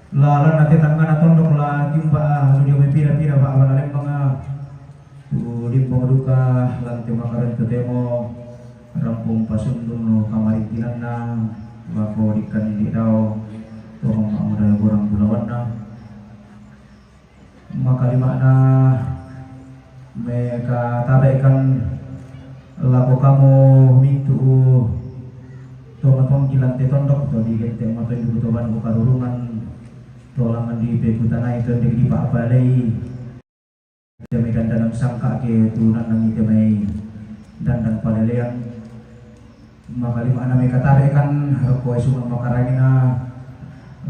Lala na tetangga na tondok la timba lu dia may pira-pira ba awan mga tu limbong duka lang timakaran tu demo rampung pasundun no kamarikinan na bako ikan di daw to mga kurang bulawan na makalima na may katabaikan lako kamu mintu to matong kilang tondok to di gente matong dibutuhan ko karurungan tolangan di pekutanay itu di Pak Balai demi dandan sangka ke turunan nang itu may dandan palelean makalima na may katarekan ko ay sumang makarangin na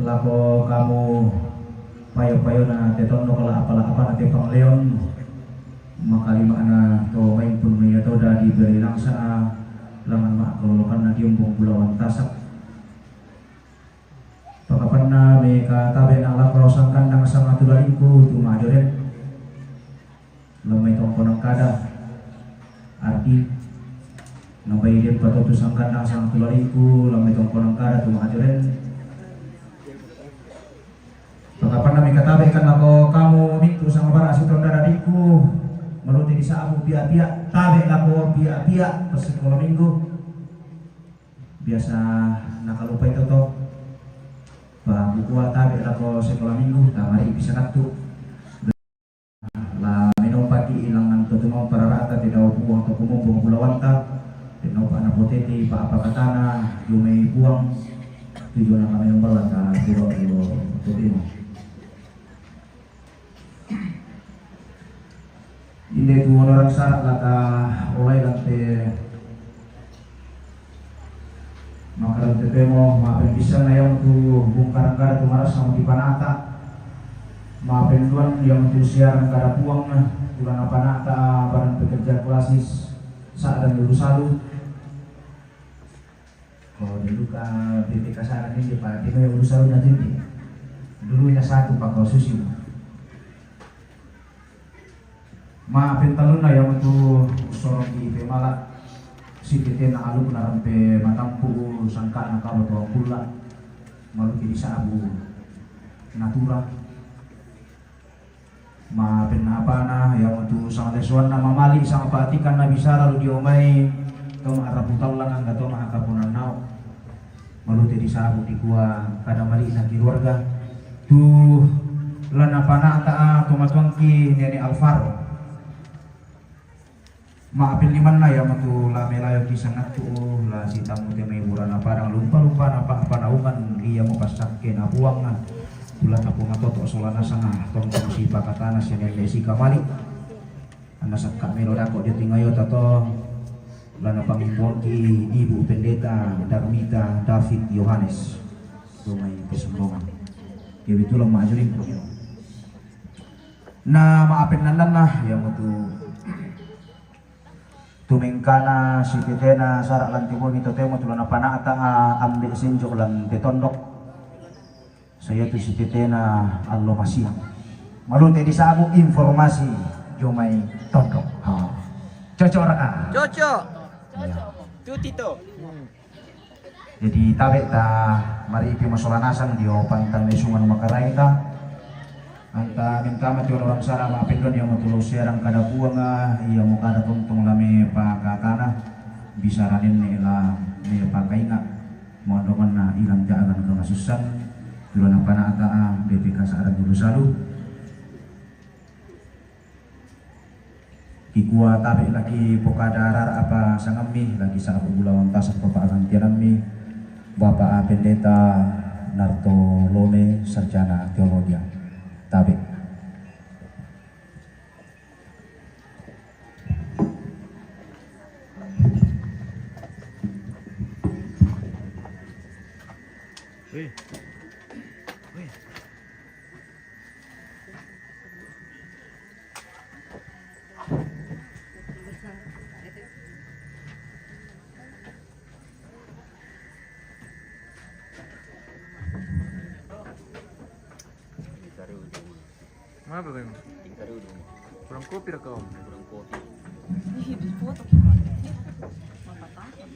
lako kamu payo-payo na tetondo kala apala-apa na tepang leon makalima na to may pun may ato da di berilang sa langan makalulukan na diumbong bulawan tasak pakapan na may katabi na alam rosang kandang sa mga tularin ko tumajorin lamay tongko ng kada arti nabay din patutusang kandang sa mga tularin ko lamay tongko ng kada tumajorin pakapan na may katabi kan ako kamu minto sa mga barasi itong darating ko maluti di sa amo pia-pia tabi lako pia-pia pas sekolah minggu biasa nakalupay to bukuha tabi ako sekolah minggu tamari bisa naktu la minum pagi ilang nang tutumang pararata tidak buang atau kumumpung bulawan ta tidak pa na poteti pa apa katana yung buang tujuan na kami ng balata dilo tutino hindi tuwan orang sa lata olay lang te makalang tetemo maapin bisa na yung tu bungkarang-karang tumaras sama di panata maapin duan yung tu siaran kada puang na tulang na panata barang pekerja klasis saat dan dulu salu kalau dulu ka titik kasaran ini pak di may salu na titik dulu na satu pak kau susi maapin talon na yung tu sorong di pemala si kita na alu na rampe matampu sangka na karo to pula malu di sabu natura ma apa na yang untuk sang lesuan na mamali sang patikan na bisa lalu diomay to maaraputal lang ang gato makakapunan nao malu di sabu di gua kada mali na keluarga tu lana panata tumatwangki ni Alvaro maapin liman na yang tu la melayo kisangat tu la si tamu te may bulan na parang lupa na panaungan iya mo pasakke na buang na tulat ako matoto solana sana tongtong si pakatana siya ni si kamali anasak kamero dako di tingayo tato lana pangimbon ki ibu pendeta Darmita David Yohanes may pesumbongan kaya ito lang maajurin ko na maapin nanan na yang tu tumingkana si titena sarak lang timur nito temo tulana panata ambil sinjok lang tetondok saya tu si titena allo masih malunte di sabu informasi jomay tondok cocok raka Cocok. ya. Tu Tito. Jadi tabe ta mari pi masolanasan dio pantan mesungan makarai ta anta minta mati orang sara maapin don yang matulog siarang kada buang iya mo kada tungtung lami pakakana bisa ranin nila ni pakai nga mo doman na ilang jaagan kamasusan tulan ang panata BPK sa arang salu kikuha tabi lagi pokadarar apa sangami lagi sa bulawan tasak papaagan tianami Bapak Pendeta Narto Lone Sarjana Teologia tabi Apa ba yun? Kurang kopi ra kau. Foto gimana? Mapatapon.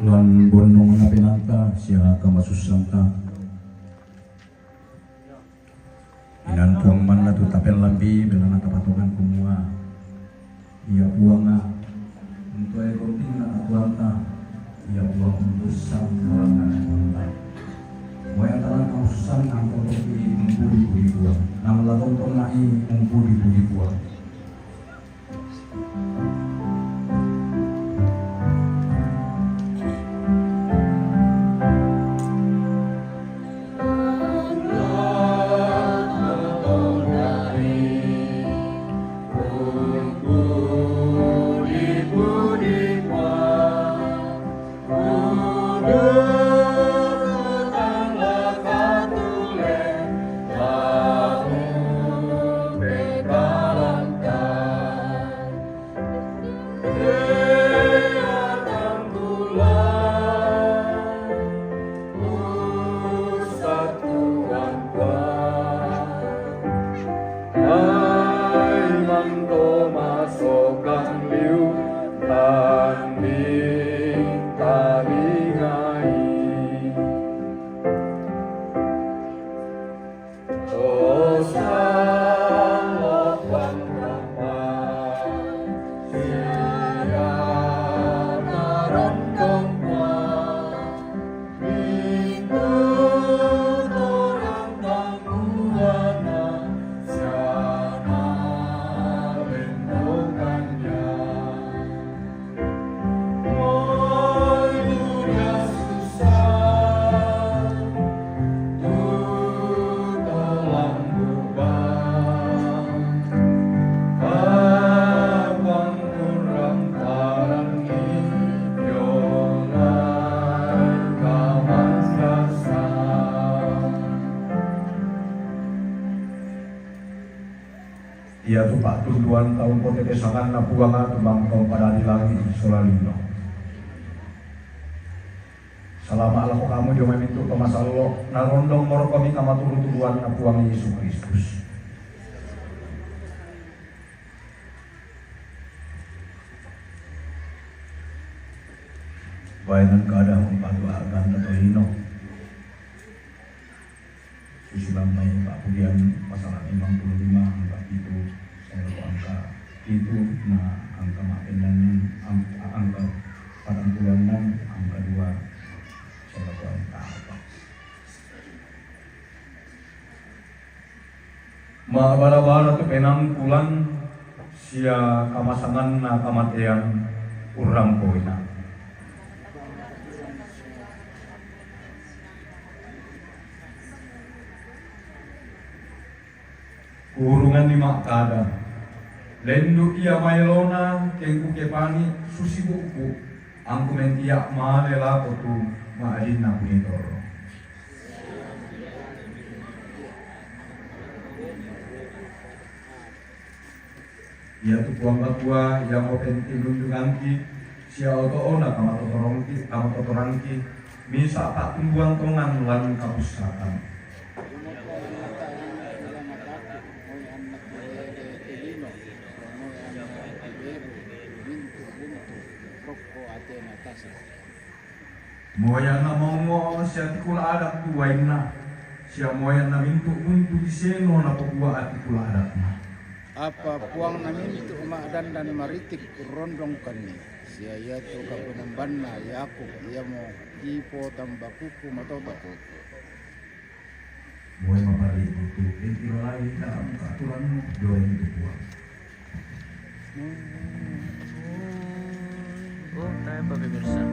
lan bonong na pinanta siya kamasusanta inantuang man na tutapel lambi bila nakapatukan kumua ia buang nga untuk ay konting nakatuanta ia buang untuk sang orangan kontak moyang tanang kaususan ang kotopi mempudi-pudi buang nang latong tonai mempudi-pudi buang ia tupak tunduan tahun pote desangan na buanga tumbang kau pada dilangi solalino. Selama Allah kamu dia memintu ke masalah narondong moro kami kamaturu tuduan na buang Yesus Kristus. Bayanan keadaan membantu agan atau hino. Susulan may kemudian masalah 55 angka itu saya angka itu nah angka makin dan angka 46 angka 2 saya angka apa Mahabara-bara tu penang pulang sia kamasangan na kamatian urang poina urungan di makada lendu ia mailona kengku kepani susi buku angku mentia maalela potu maalin na punitoro ia tu puang bakua yang open tinunjunganki sia oto-ona kamatotorangki misa tak tumbuang tongan lan kapusatan moyang na mongo siya tikula adak tuwain na siya moyang na mintu di seno na pagbuwa at tikula adak na apa puang namin itu umadan dan maritik rondong kani siya yato kapunamban na yakuk iya mo ipo tambakuku matobako moyang mapari itu intiro lain dalam keaturan mo doang itu buang Oh, tayo pa pemirsa.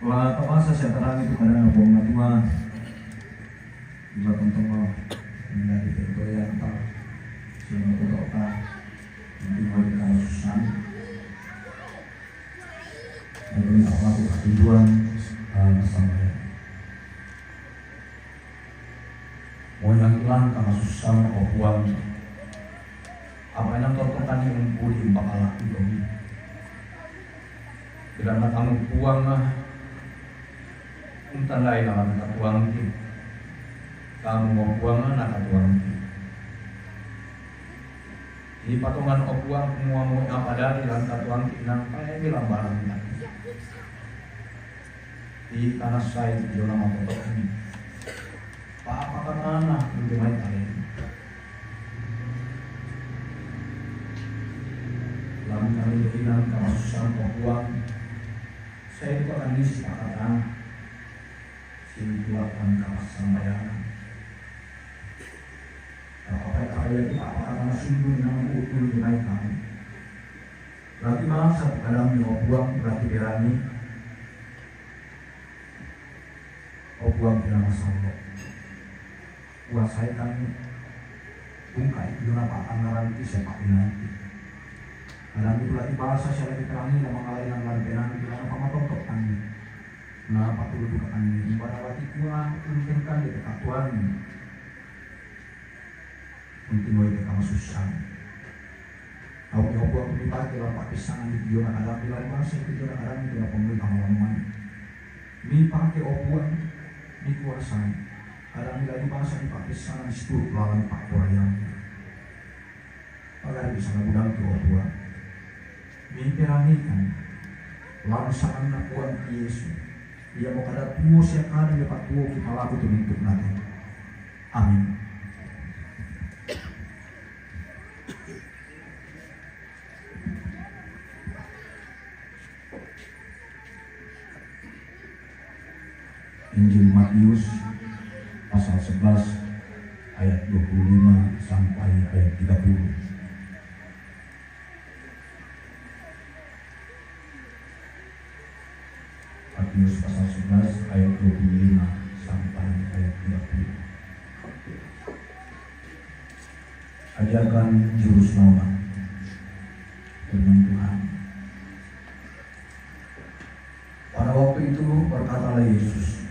Wala kapasa siya tarang itu pada nabong na tua. Iba tentang mo menjadi teritorial tak sehingga tidak tak nanti mau dikasusan. Lalu apa tu tujuan sampai mau yang hilang kasusan opuan apa yang tertekan yang pulih bakalah itu. Bila kamu puang untan lain akan katuang ki, kamu mau puang anak katuang ki. Di patungan opuang semua mau apa dari dalam katuang ki nang kaya bilang barang lagi. Di tanah saya di dalam motor ini, apa kata anak untuk main kalian. Dalam kali hilang kemasusan opuang, saya itu akan ngisi pakatan. Simpulan kapas sambayangan. Apa itu apa sungguh yang utuh dinaikkan. Berarti masa dalam obuang berarti berani. Obuang tidak masalah. Kuasai kami. Bungkai itu apa anggaran itu sepak nanti. Dalam itu lagi bahasa saya lagi terangi dan mengalami anggaran penanti dalam pamatok kami. Nah, apa perlu bukan ini? Pada waktu kuah, mungkinkan di dekat Tuhan. Mungkin mau dekat susah. Aku aku dipakai dalam pakisan di biona ada bilang bahasa itu biona ada di dalam pemerintah malam. Mi pakai opuan, mi kuasai. Ada nilai bahasa di pakisan di situ lawan Pak Korea. Agar bisa ngudang ke opuan. Mi peranikan, langsung nak kuat Yesus. Ia mau kada tuo siya kada dapat tuo kita laku tumintuk natin. Amin. Injil Matius pasal 11 ayat 25 sampai ayat 30. Matius pasal 11 ayat 25 sampai ayat 30. Ajarkan juru selamat firman Tuhan. Pada waktu itu berkatalah Yesus,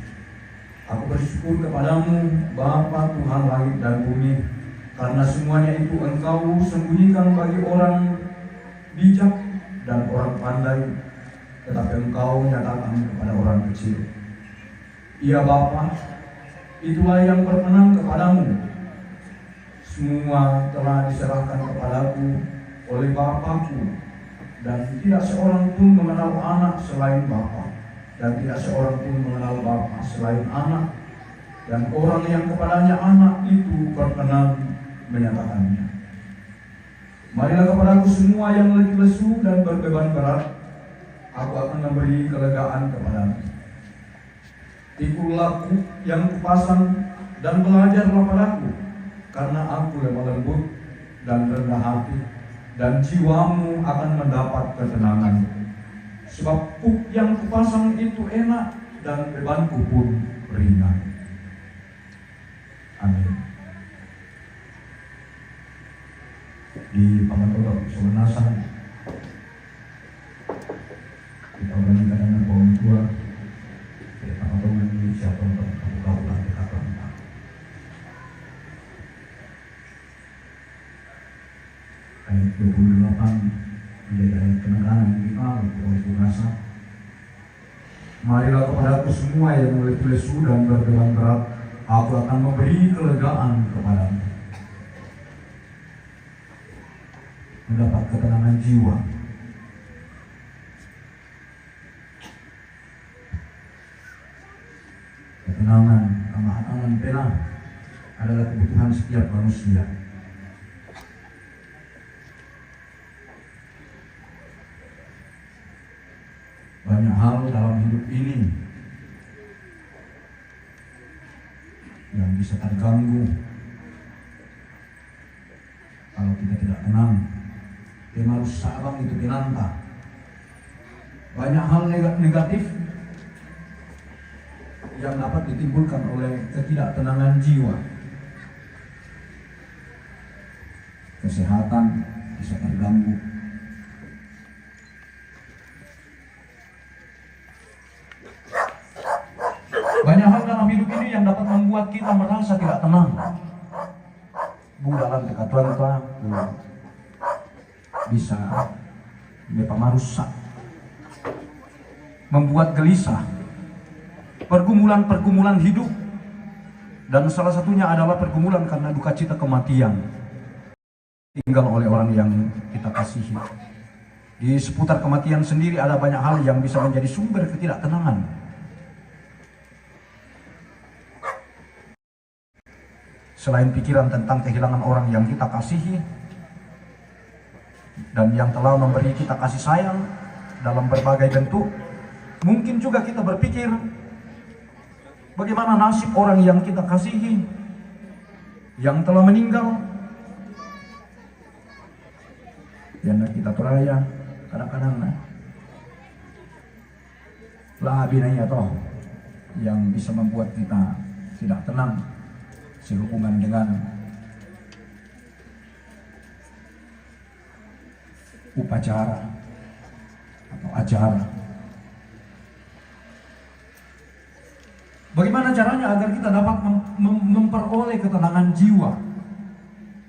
aku bersyukur kepadamu Bapa Tuhan langit dan bumi, karena semuanya itu Engkau sembunyikan bagi orang bijak dan orang pandai, tetapi Engkau nyatakan kepada orang kecil. Ya Bapa, itulah yang berkenan kepadamu. Semua telah diserahkan kepadaku oleh Bapakku, dan tidak seorang pun mengenal anak selain Bapa, dan tidak seorang pun mengenal Bapa selain anak, dan orang yang kepadanya anak itu berkenan menyatakannya. Marilah kepadaku semua yang letih lesu dan berbeban berat, aku akan memberi kelegaan kepadamu. Pikulah yang kupasang dan belajarlah padaku, karena aku lemah lembut dan rendah hati, dan jiwamu akan mendapat ketenangan. Sebab puk yang kupasang itu enak dan bebanku pun ringan. Amin. Di Pamanodok Semenasan kita berangkat dengan pohon tua dari Pamanodok ini siapa untuk kabupaten Dekatan. Ayat 28 menjadi ayat kenegaran kita oleh Tuhan. Marilah kepadaku semua yang mulai lesu dan berbeban berat, aku akan memberi kelegaan kepadamu. Mendapat ketenangan jiwa. Ketenangan, kemahatangan pena adalah kebutuhan setiap manusia. Banyak hal dalam hidup ini yang bisa terganggu kalau kita tidak tenang. Dia harus sabang itu pinanta. Banyak hal negatif yang dapat ditimbulkan oleh ketidaktenangan jiwa. Kesehatan bisa terganggu. Banyak hal dalam hidup ini yang dapat membuat kita merasa tidak tenang. Dalam dekatuan bisa merusak, membuat gelisah, pergumulan hidup, dan salah satunya adalah pergumulan karena duka cita kematian tinggal oleh orang yang kita kasihi. Di seputar kematian sendiri ada banyak hal yang bisa menjadi sumber ketidaktenangan. Selain pikiran tentang kehilangan orang yang kita kasihi dan yang telah memberi kita kasih sayang dalam berbagai bentuk, mungkin juga kita berpikir bagaimana nasib orang yang kita kasihi yang telah meninggal. Yang kita teraya kadang-kadang lah binanya toh yang bisa membuat kita tidak tenang sehubungan dengan upacara atau acara. Bagaimana caranya agar kita dapat memperoleh ketenangan jiwa,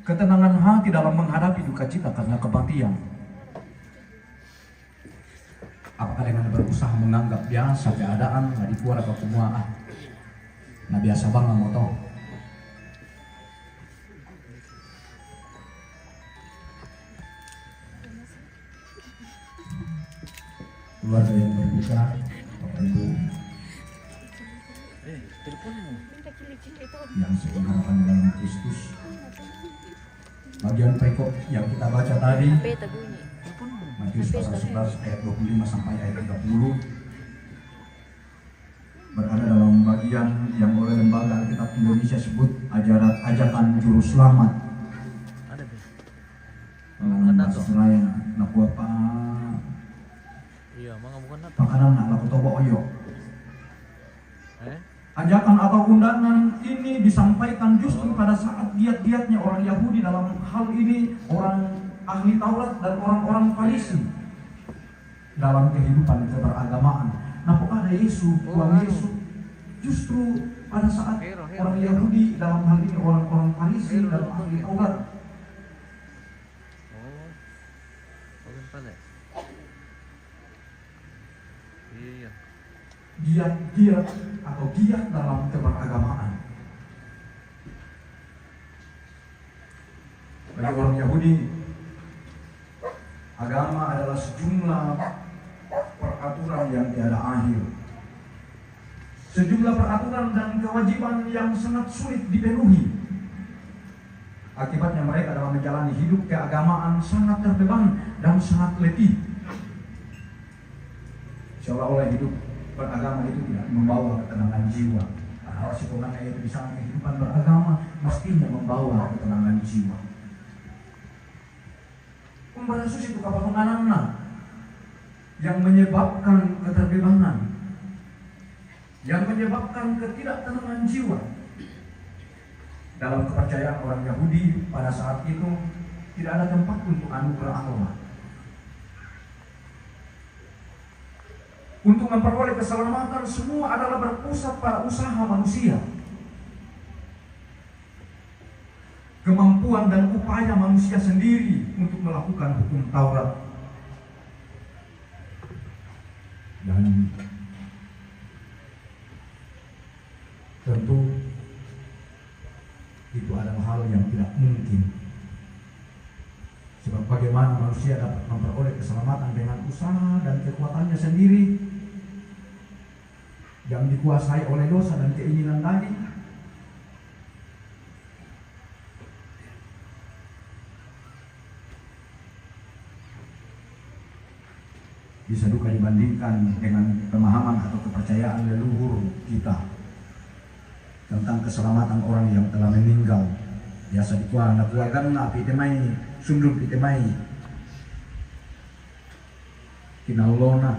ketenangan hati dalam menghadapi duka cita karena kematian? Apakah dengan berusaha menganggap biasa keadaan di keluarga semua nah biasa banget moto? Keluarga yang berduka, Bapak Ibu yang sepenuh harapan dalam Kristus. Bagian perikop yang kita baca tadi, Matius pasal 11 ayat 25 sampai ayat 30, berada dalam bagian yang oleh lembaga Alkitab Indonesia sebut ajakan juru selamat. Bahasa Selayan, nakua pa makanan nak laku tobo oyo. Ajakan atau undangan ini disampaikan justru pada saat giat-giatnya orang Yahudi dalam hal ini, orang ahli Taurat dan orang-orang Farisi dalam kehidupan keberagamaan. Nah, kok ada Yesus, Tuhan Yesus justru pada saat orang Yahudi dalam hal ini orang-orang Farisi dan ahli Taurat giat atau giat dalam keberagamaan. Bagi orang Yahudi, agama adalah sejumlah peraturan yang tiada akhir, sejumlah peraturan dan kewajiban yang sangat sulit dipenuhi. Akibatnya mereka dalam menjalani hidup keagamaan sangat terbeban dan sangat letih, seolah-olah hidup beragama itu tidak membawa ketenangan jiwa. Padahal sebenarnya itu di sana kehidupan beragama mestinya membawa ketenangan jiwa. Pembara suci itu kapanganana yang menyebabkan keterbebanan, yang menyebabkan ketidaktenangan jiwa. Dalam kepercayaan orang Yahudi pada saat itu tidak ada tempat untuk anugerah Allah. Untuk memperoleh keselamatan semua adalah berpusat pada usaha manusia, kemampuan dan upaya manusia sendiri untuk melakukan hukum Taurat. Dan tentu itu adalah hal yang tidak mungkin. Sebab bagaimana manusia dapat memperoleh keselamatan dengan usaha dan kekuatannya sendiri yang dikuasai oleh dosa dan keinginan tadi? Bisa juga dibandingkan dengan pemahaman atau kepercayaan leluhur kita tentang keselamatan orang yang telah meninggal. Biasa dikuakan api temai sundul pitemai kinaulona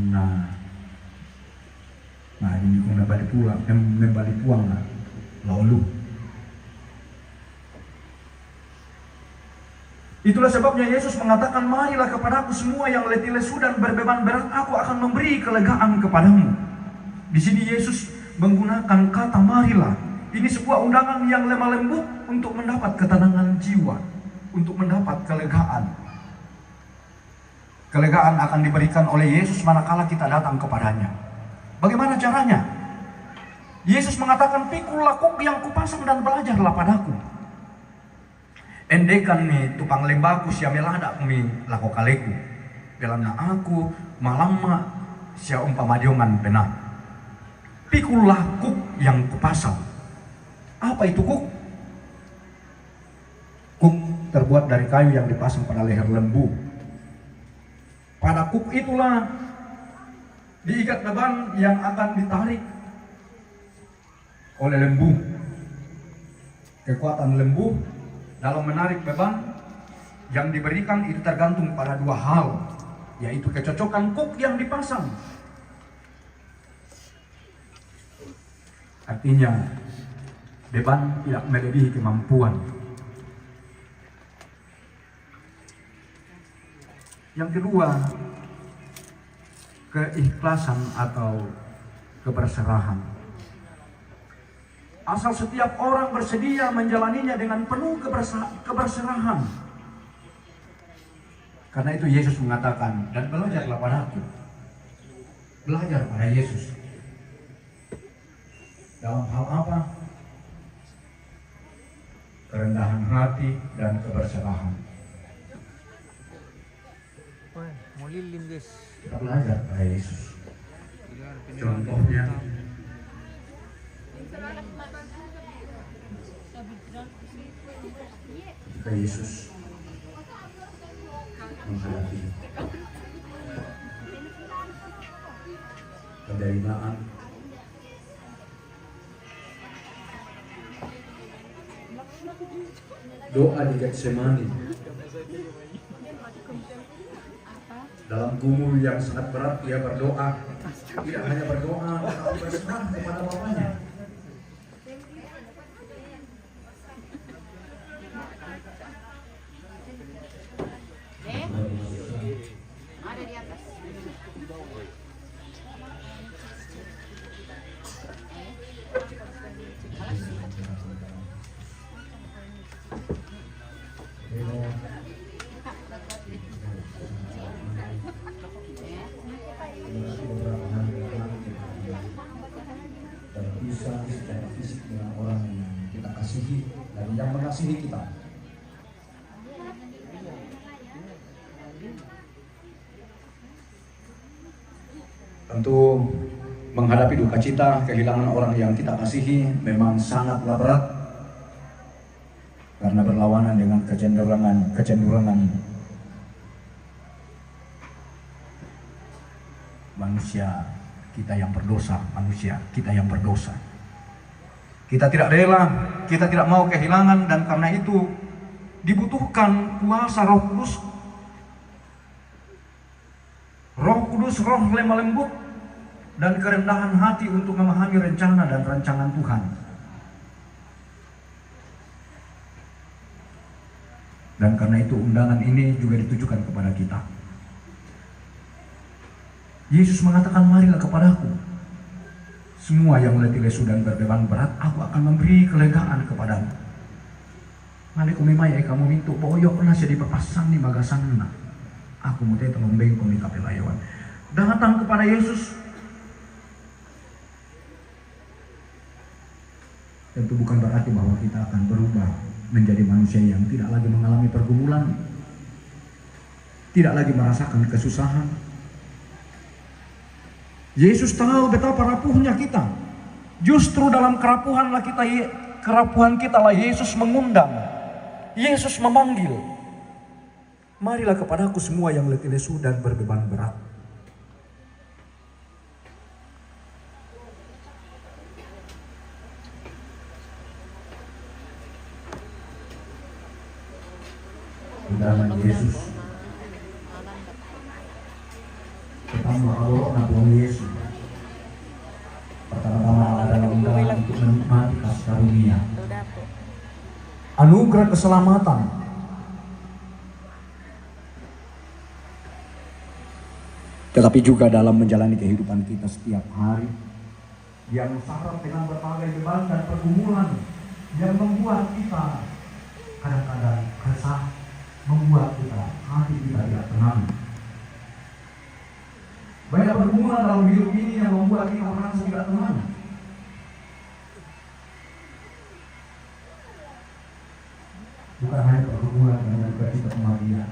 Nah ini kung membalik puang na laulu. Itulah sebabnya Yesus mengatakan, marilah kepadaku semua yang letih lesu dan berbeban berat, aku akan memberi kelegaan kepadamu. Di sini Yesus menggunakan kata marilah. Ini sebuah undangan yang lemah lembut untuk mendapat ketenangan jiwa, untuk mendapat kelegaan. Kelegaan akan diberikan oleh Yesus manakala kita datang kepadanya. Bagaimana caranya? Yesus mengatakan, pikullah kuk yang kupasang dan belajarlah padaku. Endekan ni tupang lembaku siya melada kami lako kaleku. Belana aku malama siya umpamadiongan pena. Pikullah kuk yang kupasang. Apa itu kuk? Kuk terbuat dari kayu yang dipasang pada leher lembu. Pada kuk itulah diikat beban yang akan ditarik oleh lembu. Kekuatan lembu dalam menarik beban yang diberikan itu tergantung pada dua hal, yaitu kecocokan kuk yang dipasang. Artinya beban tidak melebihi kemampuan. Yang kedua, keikhlasan atau keberserahan. Asal setiap orang bersedia menjalaninya dengan penuh keberserahan. Karena itu Yesus mengatakan, dan belajarlah padaku. Belajar pada Yesus. Dalam hal apa? Kerendahan hati dan keberserahan. Wah, mau lilim guys. Kita belajar pada Yesus. Contohnya, ketika Yesus menghadapi penderitaan, doa di Getsemani, dalam gumul yang sangat berat dia berdoa, tidak hanya berdoa tetapi berserah kepada Bapanya. Ada di atas. Terpisah secara fisik dengan orang yang kita kasihi dan yang mengasihi kita. Tentu menghadapi duka cita, kehilangan orang yang kita kasihi memang sangatlah berat karena berlawanan dengan kecenderungan manusia kita yang berdosa, Kita tidak rela, kita tidak mau kehilangan, dan karena itu dibutuhkan kuasa Roh Kudus. Roh Kudus, roh lemah lembut dan kerendahan hati untuk memahami rencana dan rancangan Tuhan. Dan karena itu undangan ini juga ditujukan kepada kita. Yesus mengatakan, marilah kepadaku semua yang letih lesu dan berbeban berat, aku akan memberi kelegaan kepadamu. Mali kumimay kamu mintu boyok na siya di papasan ni magasan na. Aku mutai telombeng kumi kapelayawan. Datang kepada Yesus. Tentu bukan berarti bahwa kita akan berubah menjadi manusia yang tidak lagi mengalami pergumulan, tidak lagi merasakan kesusahan. Yesus tahu betapa rapuhnya kita. Justru dalam kerapuhan kita lah Yesus mengundang. Yesus memanggil. Marilah kepadaku semua yang letih lesu dan berbeban berat. Undangan Yesus. Pertama Allah karunia, Udah po. anugerah keselamatan, tetapi juga dalam menjalani kehidupan kita setiap hari yang syarat dengan berbagai beban dan pergumulan yang membuat kita kadang-kadang resah, membuat kita hati kita tidak tenang. Banyak pergumulan dalam hidup ini yang membuat kita merasa tidak tenang. Bukan hanya pergumulan yang juga kita kematian.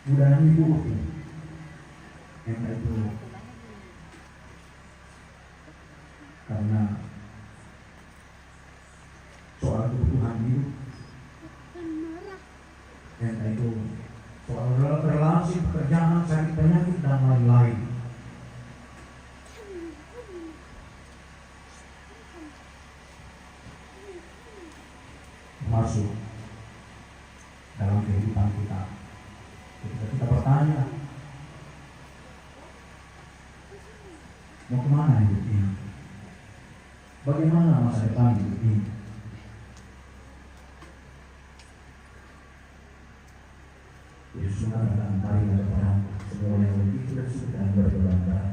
Budaya ibu yang itu karena soal kebutuhan hidup, yang itu soal relasi pekerjaan, cari penyakit dan lain-lain. Masuk dalam kehidupan kita. Ketika kita bertanya, mau kemana hidup ini? Bagaimana masa depan hidup ini? Yesus mengatakan, marilah kepada semua yang lebih dan sudah berbeban.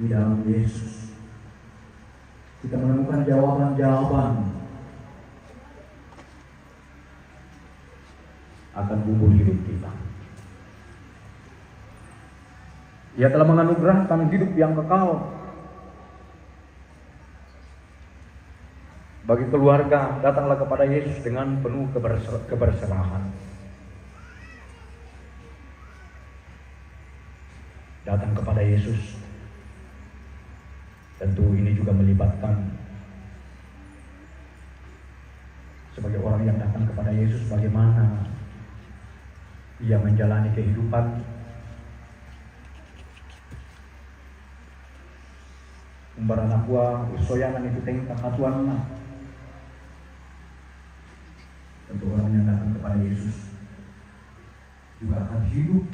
Di dalam Yesus kita menemukan jawaban-jawaban akan bumbu hidup kita. Ia telah menganugerahkan hidup yang kekal bagi keluarga. Datanglah kepada Yesus dengan penuh keberserahan. Datang kepada Yesus. Tentu ini juga melibatkan sebagai orang yang datang kepada Yesus, bagaimana ia menjalani kehidupan, umbaran aqua usoyangan itu tengkak katuan lah. Tentu orang yang datang kepada Yesus juga akan hidup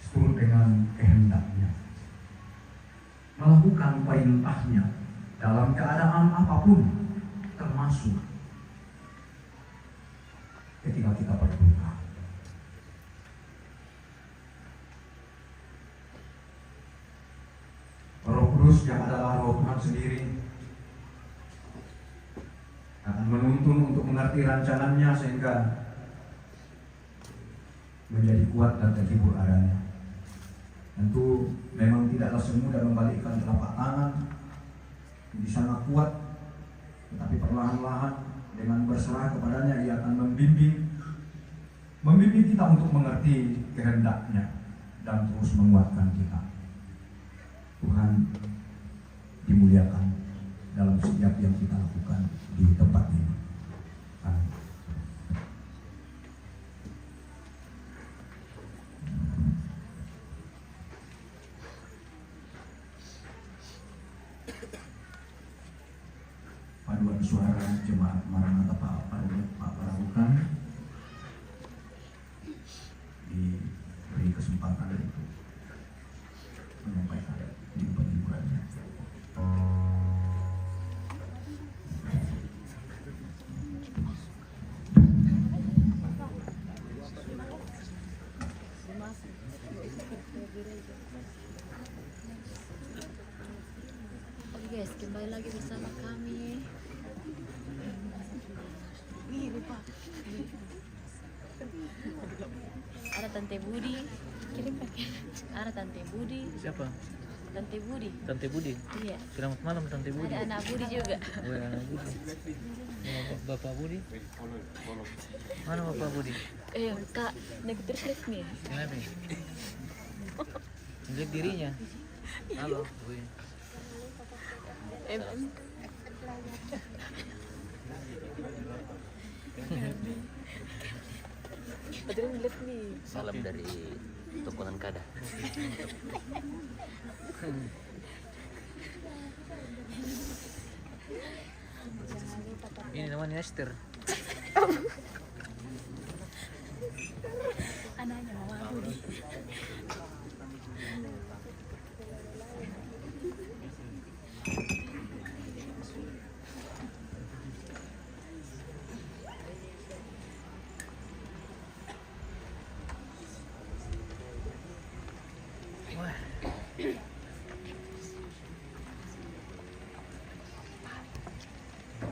seturut dengan kehendaknya, melakukan perintahnya dalam keadaan apapun, termasuk ketika kita berduka. Roh Kudus yang adalah Roh Tuhan sendiri akan menuntun untuk mengerti rancangannya sehingga menjadi kuat dan terhibur adanya. Tentu memang tidaklah semudah membalikkan telapak tangan di sana kuat, tetapi perlahan-lahan dengan berserah kepadanya ia akan membimbing kita untuk mengerti kehendaknya dan terus menguatkan kita. Tuhan dimuliakan dalam setiap yang kita lakukan di tempat ini. Amin. Paduan suara jemaat Maranatha Pak Parabukan diberi kesempatan untuk menyampaikan hiburannya. Oke guys, kembali lagi bersama kami. Nih lupa. Ada Tante Budi. Kirim pakai. Ada Tante Budi. Siapa? Tante Budi. Tante Budi. Iya. Selamat malam Tante Budi. Ada anak Budi juga. Oh, anak Budi. Bapak Budi. Mana Bapak Budi? Kak, negatif resmi. Kenapa? Menjelek dirinya. Halo. Budi. Salam dari Tokonan Kada. Ini namanya Esther. Anaknya Mama Budi.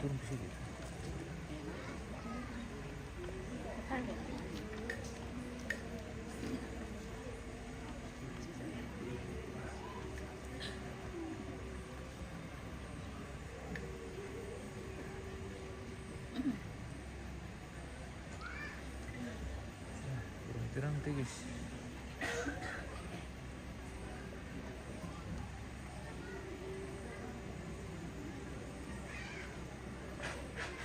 Turun ke sini. Kurang guys.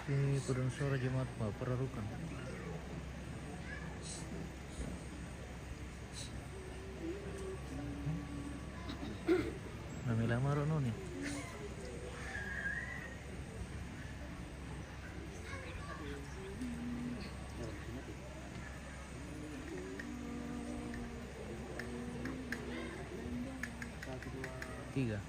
Ini pedang suara jemaat Perarukan. Namila Marono nih. Tiga.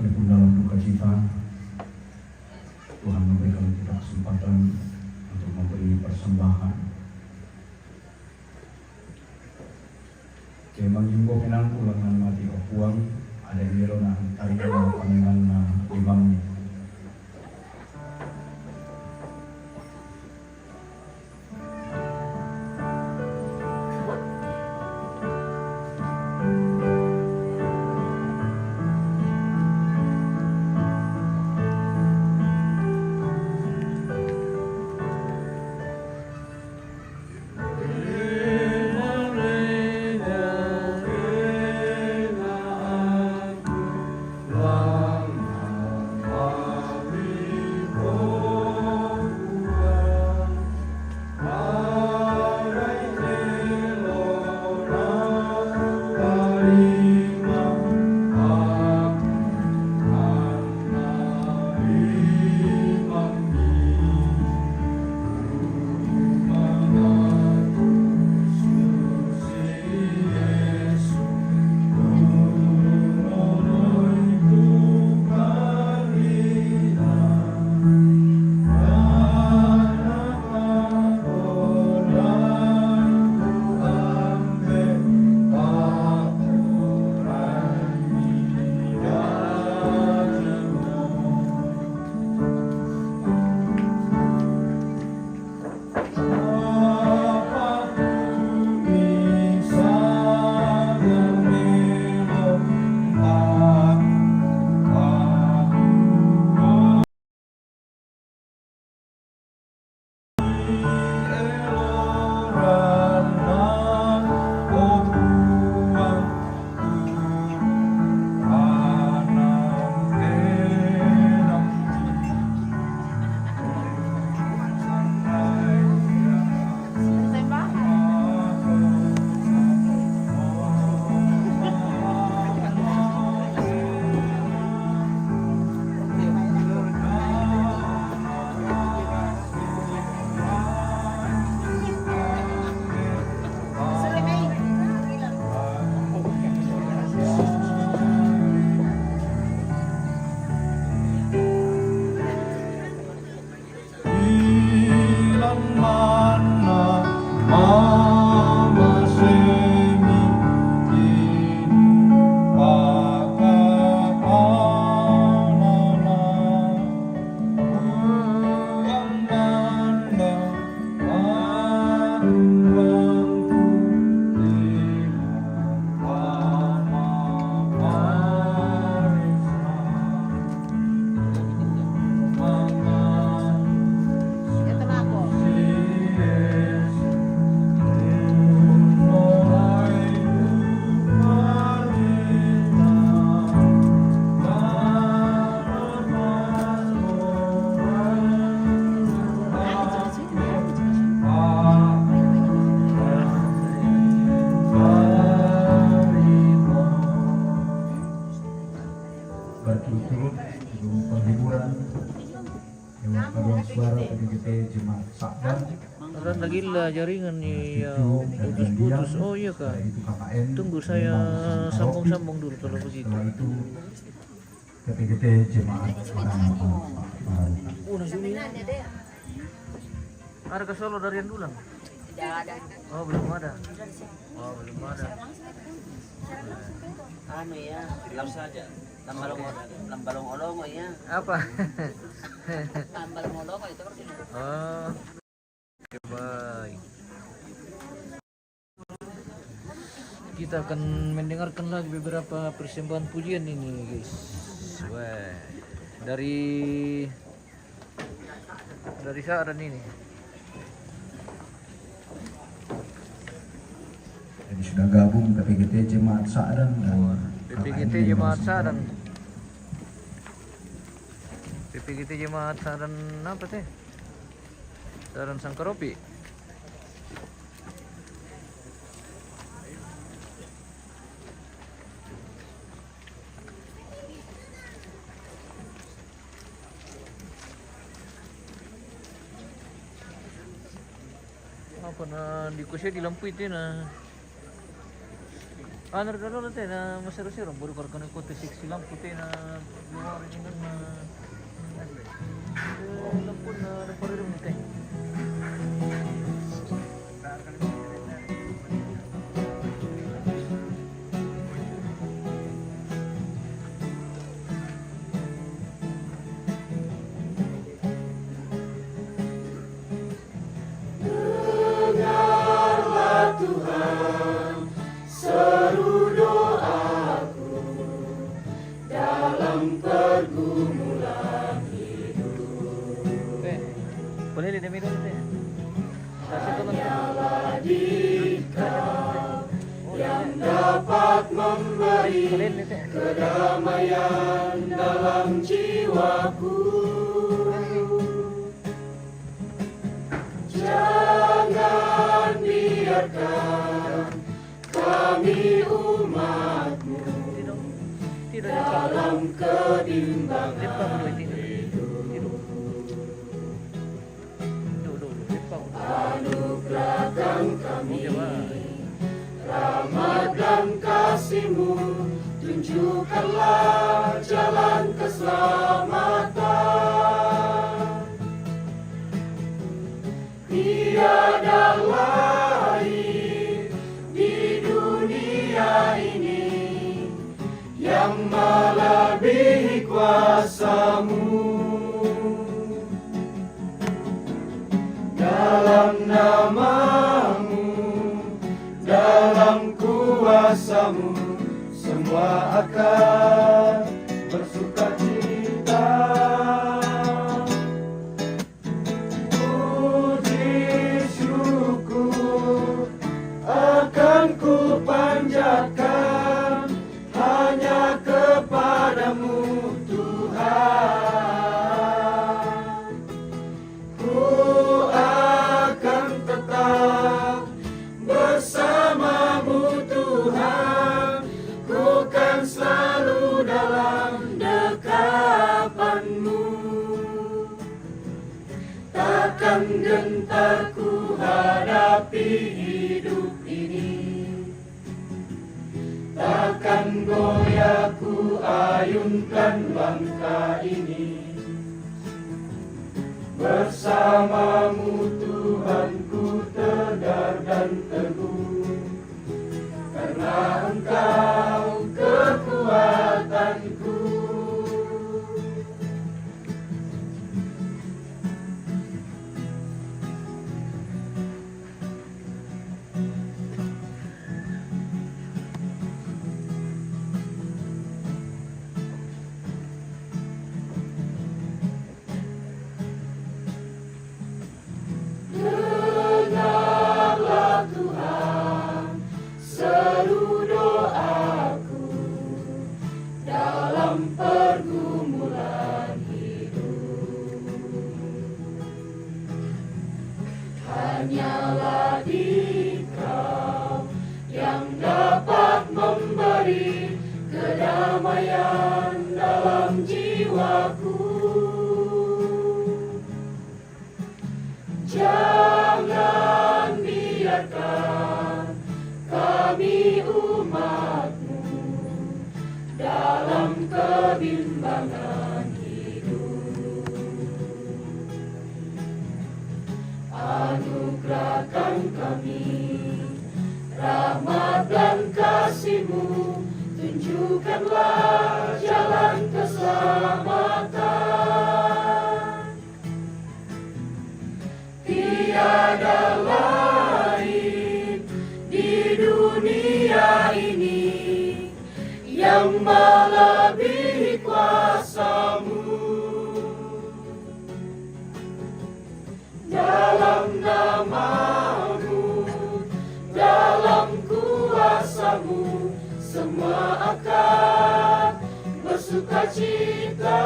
sekalipun dalam duka cita, Tuhan memberikan kita kesempatan untuk memberi persembahan. Kemang jumbo pinang ulangan mati kapuang ada yang mirona tarian panengan imam. Jemaat Sakdan Orang lagi lah jaringan nih ya putus-putus. Oh iya kak. Tunggu saya sambung-sambung dulu kalau begitu. Setelah itu PPGT Jemaat Udah sini. Ada ke Solo dari Dulang? Tidak ada. Oh belum ada. Oh belum ada. Anu ya, bilang saja. Lambalong olongo ya. Apa? Lambalong olongo itu kan sini. Oh. Oke, baik. Kita akan mendengarkan lagi beberapa persembahan pujian ini, guys. Wah. Dari Sa'dan ini. Jadi sudah gabung PPGT Jemaat Sa'dan dan PPGT Jemaat Sa'dan. PPGT Jemaat Sa'dan apa teh? Sa'dan Sangkaropi. Apa na di kusya di lampu itu na Ano rin natin na masiro-siro, buro ka ng kote 6 lang puti na lumarin yun na lampun na nagparirim natin. Boleh deh minum deh. Kasih tolong. Yang dapat memberi kedamaian dalam jiwaku. Jangan biarkan kami umatmu dalam kebimbangan. Anugerahkan kami rahmat dan kasih-Mu, tunjukkanlah jalan keselamatan. Tiada lain di dunia ini yang melebihi kuasa-Mu. Dalam nama-Mu, dalam kuasa-Mu, semua akan bersuka cita. Puji syukur akan ku panjatkan hanya kepada-Mu, Tuhan. Bersama-Mu Tuhan, ku kan selalu dalam dekapan-Mu. Takkan gentar ku hadapi hidup ini, takkan goyah ku ayunkan langkah ini. Bersama-Mu Tuhan ku tegar dan teguh, karena Engkau kekuatanku. Dengarlah Tuhan seru doaku dalam pergumulan hidup. Hanyalah Dikau yang dapat memberi kedamaian dalam jiwaku. Jangan biarkan kami umat-Mu dalam kebimbangan hidup. Anugerahkan kami rahmat dan kasih-Mu, tunjukkanlah jalan keselamatan. Tiada lain di dunia ini yang melebihi kuasa-Mu. Dalam nama-Mu, dalam kuasa-Mu, semua akan bersuka cita.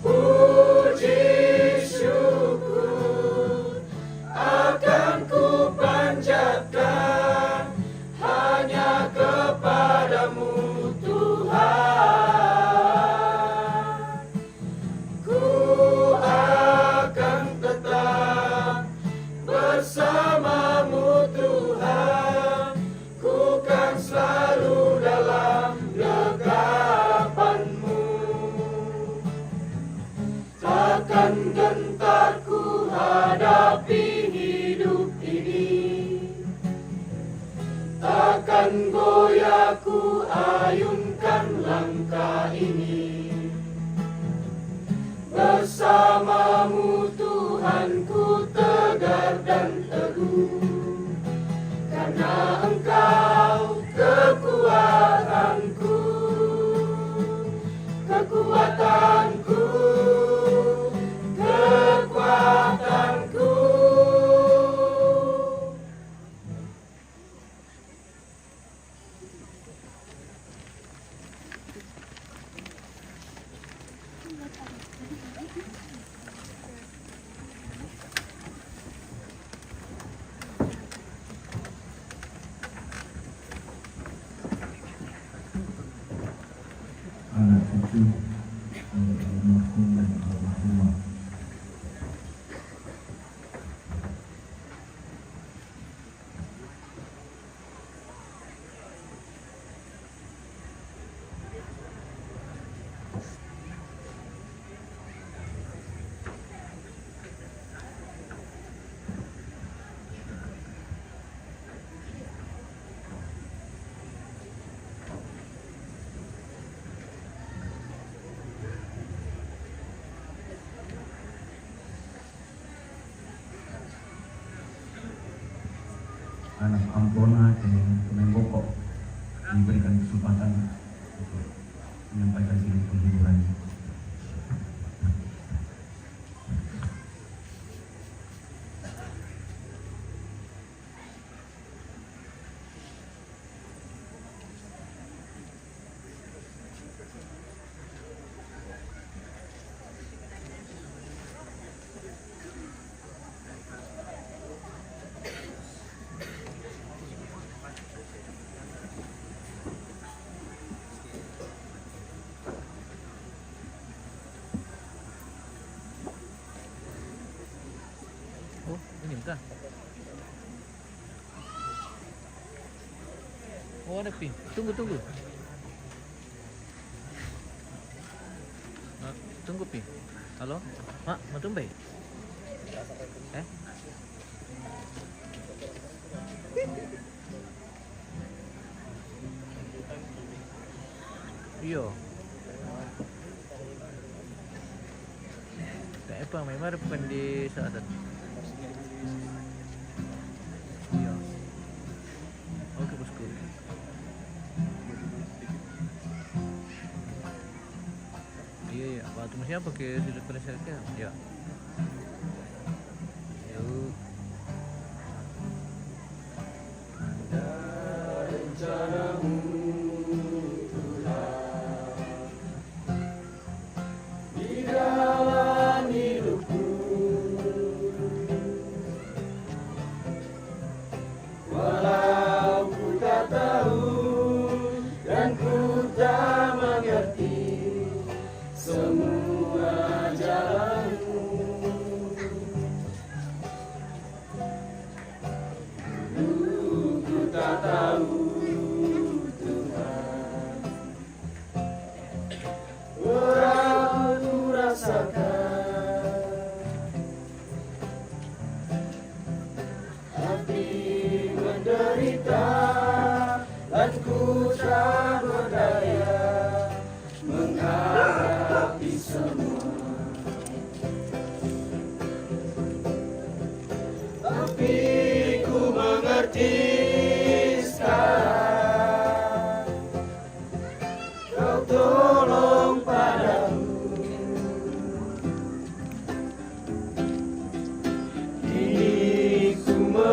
Puji syukur akan ku panjatkan hanya kepada-Mu, Tuhan. Ku akan tetap bersama-Mu, Tuhan. ayunkan langkah ini. Bersamamu Tuhanku tegar dan teguh, karena Engkau kekuatanku, kekuatanku, kekuatanku. Anak cucu almarhum dan almarhumah. Anak Ampona yang Kemenbokok diberikan kesempatan untuk menyampaikan diri penghiburannya. Oh, ini kah? Oh, ada Pi. Tunggu. Tunggu Pi. Halo? Mak, mau tumbai? Iya. Tak apa, memang bukan di Saadat. Iya. Oke, bosku. Iya. Waktu masih apa ke sudah selesai? Ya. Yuk.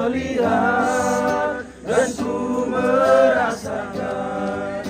Melihat dan ku merasakan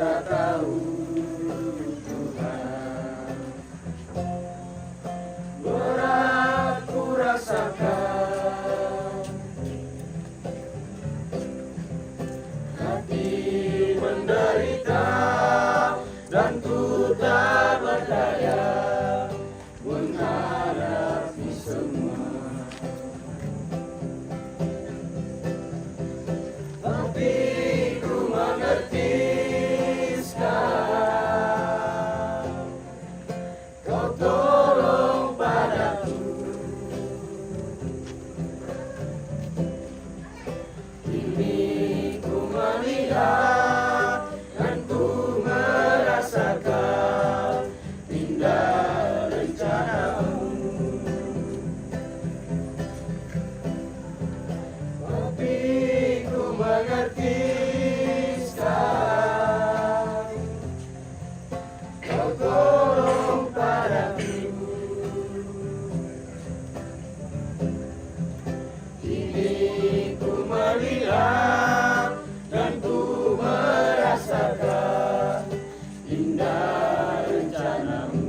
tak tahu Tuhan. Berat ku rasakan, hati menderita, dan ku tak berdaya menghadapi semua. Tapi ku mengerti sekarang, kau tolong padaku. Kini ku melihat dan ku merasakan indah rencanamu. Tapi ku mengerti sekarang, kau tolong padaku. Kini ku melihat dan ku merasakan indah rencanamu.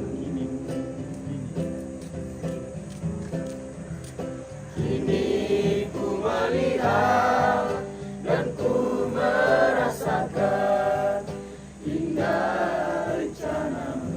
Kini ku melihat dan ku merasakan indah rencanamu.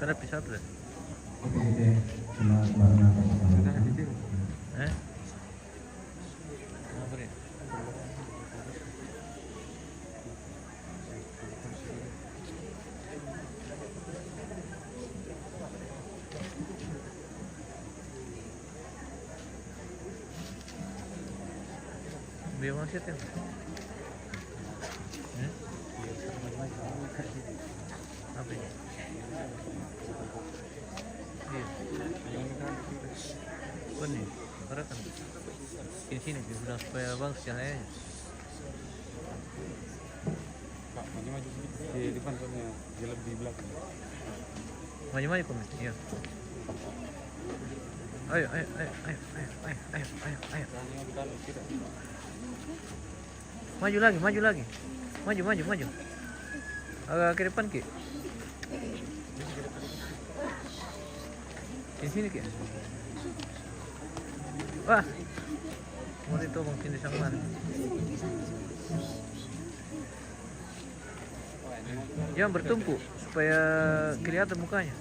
Karena bisa tuh. Oke, cuma barang apa Eh? Apa nih? Biar masih tuh. Apa ini? Iya. Apa nih? Karena kan di sini dia bilang supaya bang sejahtera. Pak, maju-maju sedikit di depan soalnya dia lebih di belakang. Maju-maju komen. Iya. Ayo, ayo, ayo, ayo, ayo, ayo, ayo, ayo, ayo. Maju lagi, maju lagi. Maju, maju, maju. Agak ke depan, Ki. Di sini, Ki. Wah. Mau ditolong sini sama mana? Jangan bertumpuk supaya kelihatan mukanya.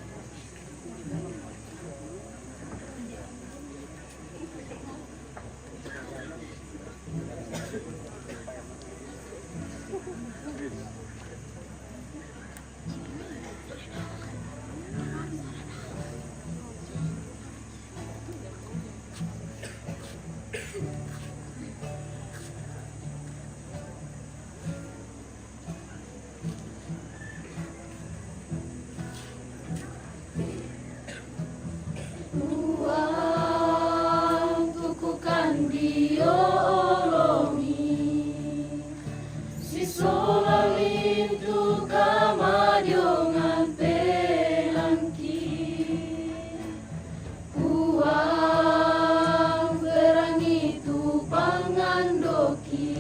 Tuang tukukan diolongi si solalin tu kamadiongan pelangki. Tuang perangi tu pangandoki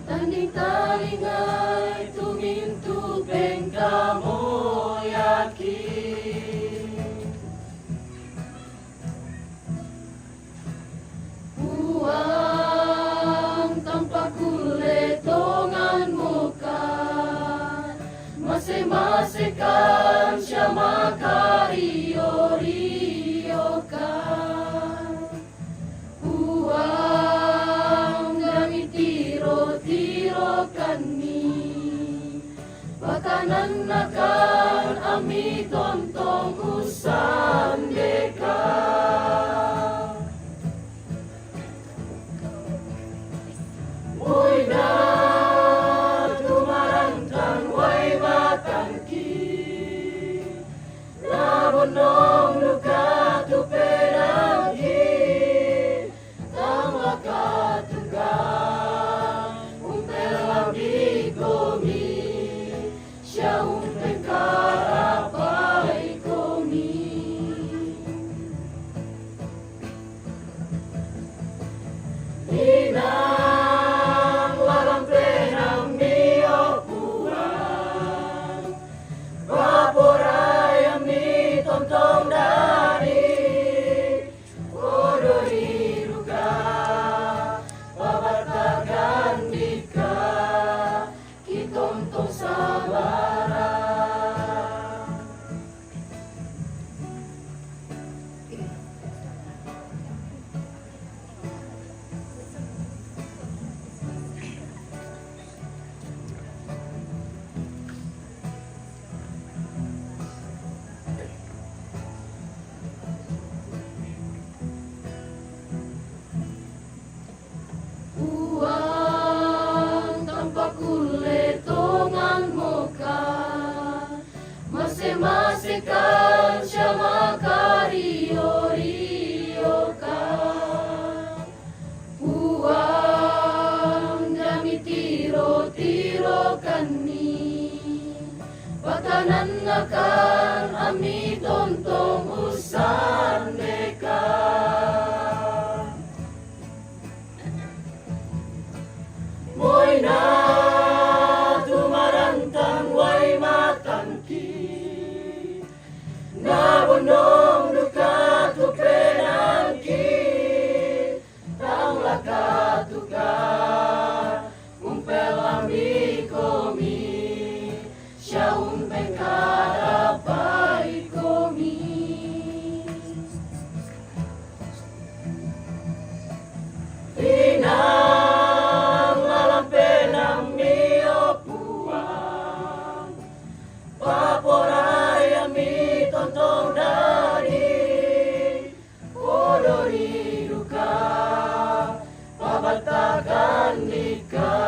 tanding talingai tu mintu pengkamo yaki. Buang tanpa kuletongan muka, masing-masingkan syama kario-riokan. Buang kami tiro-tirokan mi, bakanan akan ami tontong usam deka. Oi, Nananakan ami tontong usan deka. Moy na tumarantang way matangki, na bunong duka tupenangki, tang laka tuka, umpel ami komi, siya umpeng karapay komi. Pinang lalampe ng miyo puwang, paporay ami tontong dari, kodori duka, pabatakan nika,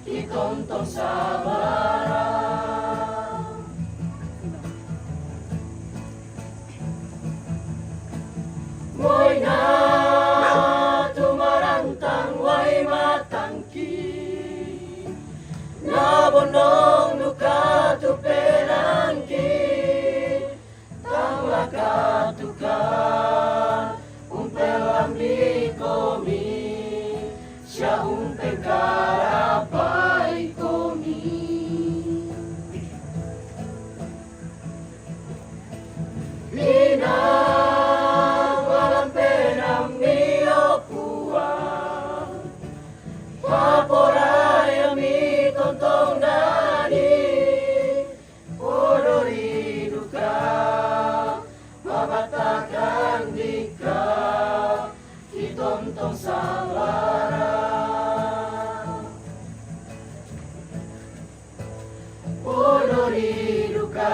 itontong sabarang. Moy na tumarantang way matangki, na bonong duka tupenangki, tang lakatukan, umpel ambi komi, siya umpeng karapay komi. Pinang lalampe ng miyo puwang, paporay ami tontong dani, kodori duka, mabatakan dika, itontong sabarang. Kodori duka,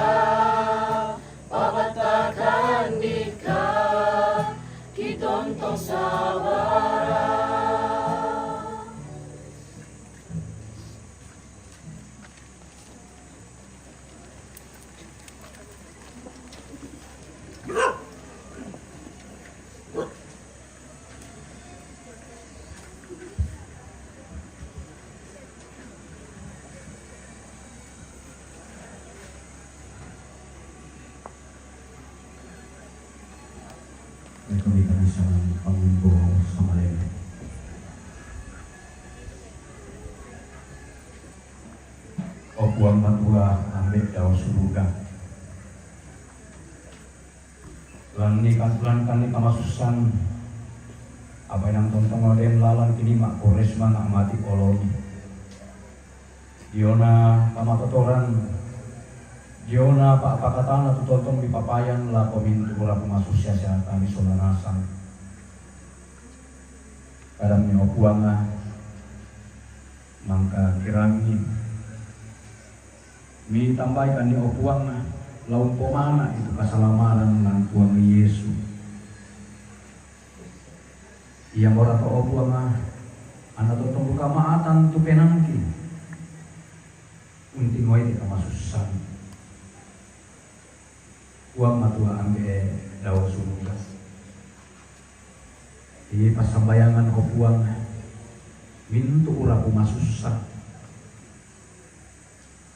pabatakan dika, kitontong sabarang. Ito di kami sa pangumbo sa Malaya. O buang matua ambil daw suruga. Lan ni kamasusan apa yang tontong oden lalan kini mak koresma nak mati koloni. Diona kamatotoran, Diona pak pakatan atau tontong di papayan lah komintu lah pemasusya siya kami solanasan. Kadang nyo buanga mangka kirangi mi tambahkan ni opuanga laun pomana itu kasalamaran ng tuang ni Yesu. Iya mora to opuanga ana tontong buka maatan tu penangki unti ngoy di kamasusan. Uang matua ambe daw sumugas. Di pasambayangan ko puang mintu ura pumasusa.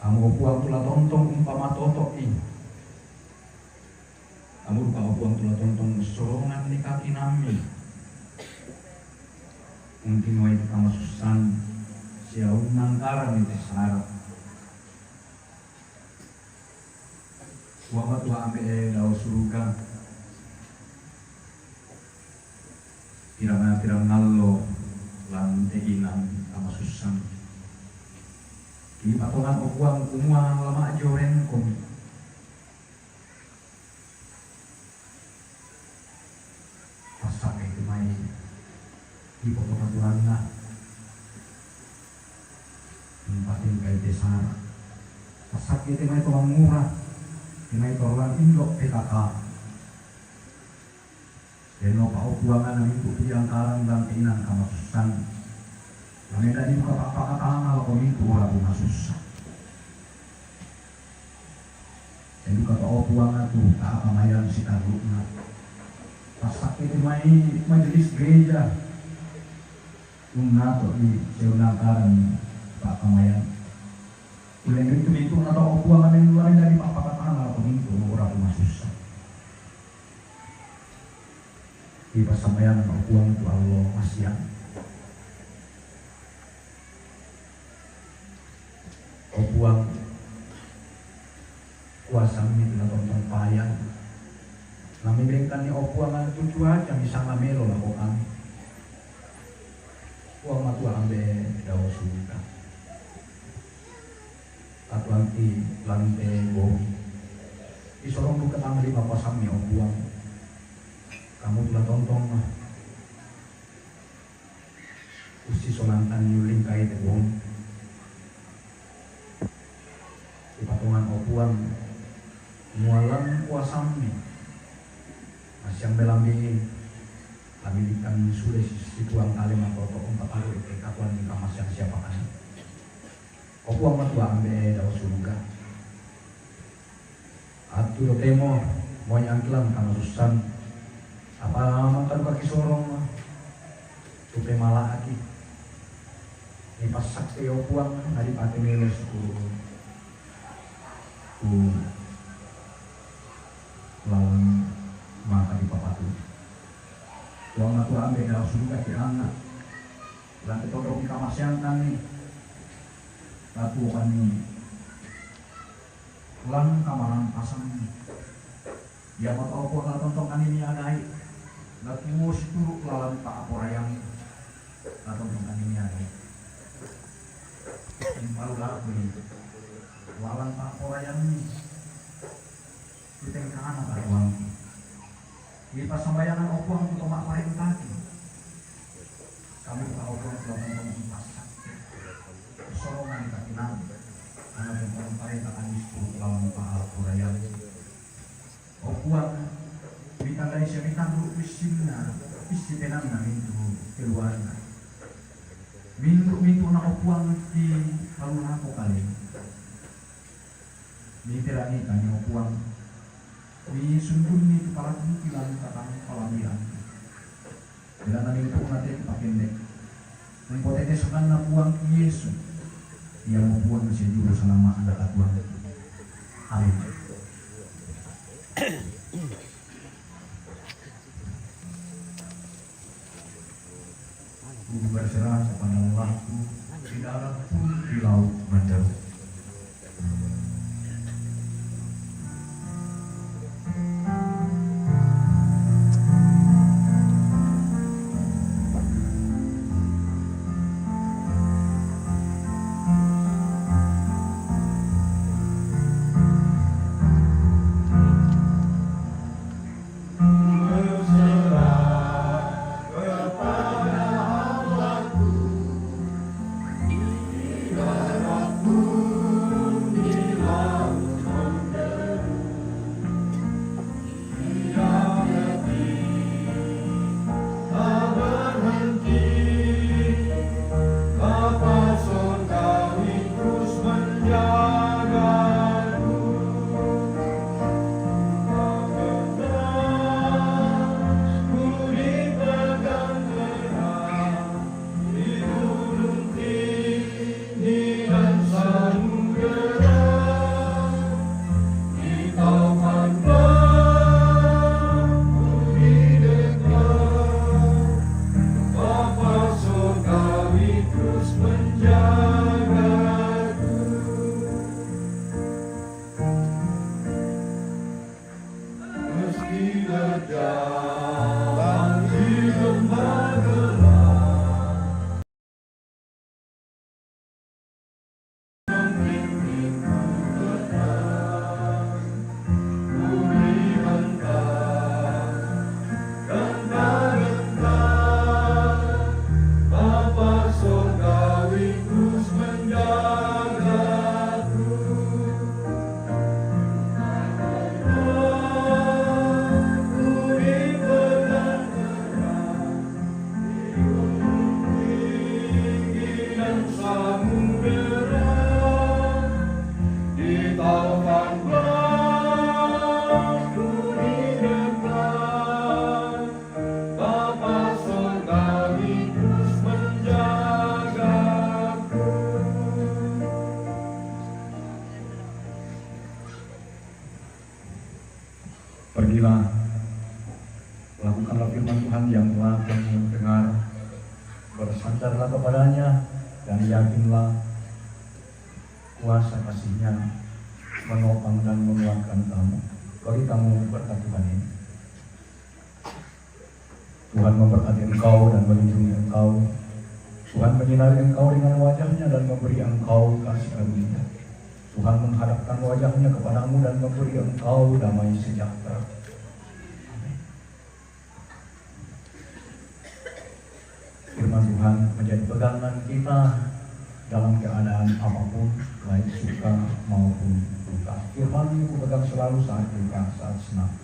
Kamu puang tula tontong umpama totok ini. Kamu rupa puang tula tontong sorongan ni kaki nami. Mungkin wai kamasusan siau nangkaran itu sarap. Uang tua ambe daw suruga. Pirang ngallo lan teinan kamasusan. Di patungan uang kumua lama joren kom. Pasak itu mai di pokok-pokokan na. Tempatin kay desa. Pasak itu mai tuang murah. May karulang indok PKK. Deno paupuangan ng ibu yang karang dan keinan kamasusan. Kami tadi buka pakatan kalau komintu orang masusan. Dan buka paupuangan tu tak kamayan si taruna. Pasak itu majelis gereja. Nato di seunang karang pak kamayan. Ulen itu atau opuang amin luarin dari pakatan ala itu orang rumah susah. Di pasampayan opuang itu Allah masih opuang kuasa itu nonton payah. Nami bengkan ni opuang ang cuaca misang amelo lah kok kami. Uang matu ambe daw suka. Atlanti lante bogi. Isorong buka tanggal 5 pasami opuang. Kamu telah tonton mah. Usi solantan yuling kait bom. Di patungan opuang mualan kuasami. Yang belambi kami dikami sudah situang kali atau 4 kali katuan di kamas yang siapa kan opuang matua ambe daw surga atu temo mau nyangkilan kama susan apa makan kaki sorong tupe malah aki ini pas saksi opuang hari pati milis lawan maka di papatu uang aku ambil dalam surga di anak lantai todok di kamasyan kami latu kami lang kamaran pasang ya mata opo lah tonton kami ini adai latu musik turuk lawan tak apa yang lah tonton kami ini adai ini baru laku ini lawan tak apa yang ini kita yang kanan tak uang di pasambayangan opuang untuk mak lain tadi kami tak opuang telah ngomong pasak sorongan kaki nanti karena tentang paling tak akan disuruh lawan pahal purayan opuang ditandai syarikat dulu istimewa istimewa itu keluarga minggu na opuang di kalun aku kali mitra ni kanya opuang di sungguh ni kepala kemungkinan katang palamiran bila nanti itu nanti pakendek mempotetes sekarang puang Yesus dia mau puang masih juru selama anda katuan amin ku berserah kepada Allahku di darat pun di laut menjauh. Bapa surgawi terus Berilah, lakukanlah firman Tuhan yang telah kamu dengar, bersandarlah kepadanya dan yakinlah kuasa kasih-Nya menopang dan menguatkan kamu. Bagi kamu berkat Tuhan ini, Tuhan memberkati engkau dan melindungi engkau. Tuhan menyinari engkau dengan wajah-Nya dan memberi engkau kasih karunia. Tuhan menghadapkan wajah-Nya kepadamu dan memberi engkau damai sejahtera. Amin. Firman Tuhan menjadi pegangan kita dalam keadaan apapun, baik suka maupun duka. Firman-Mu kupegang selalu saat duka, saat senang.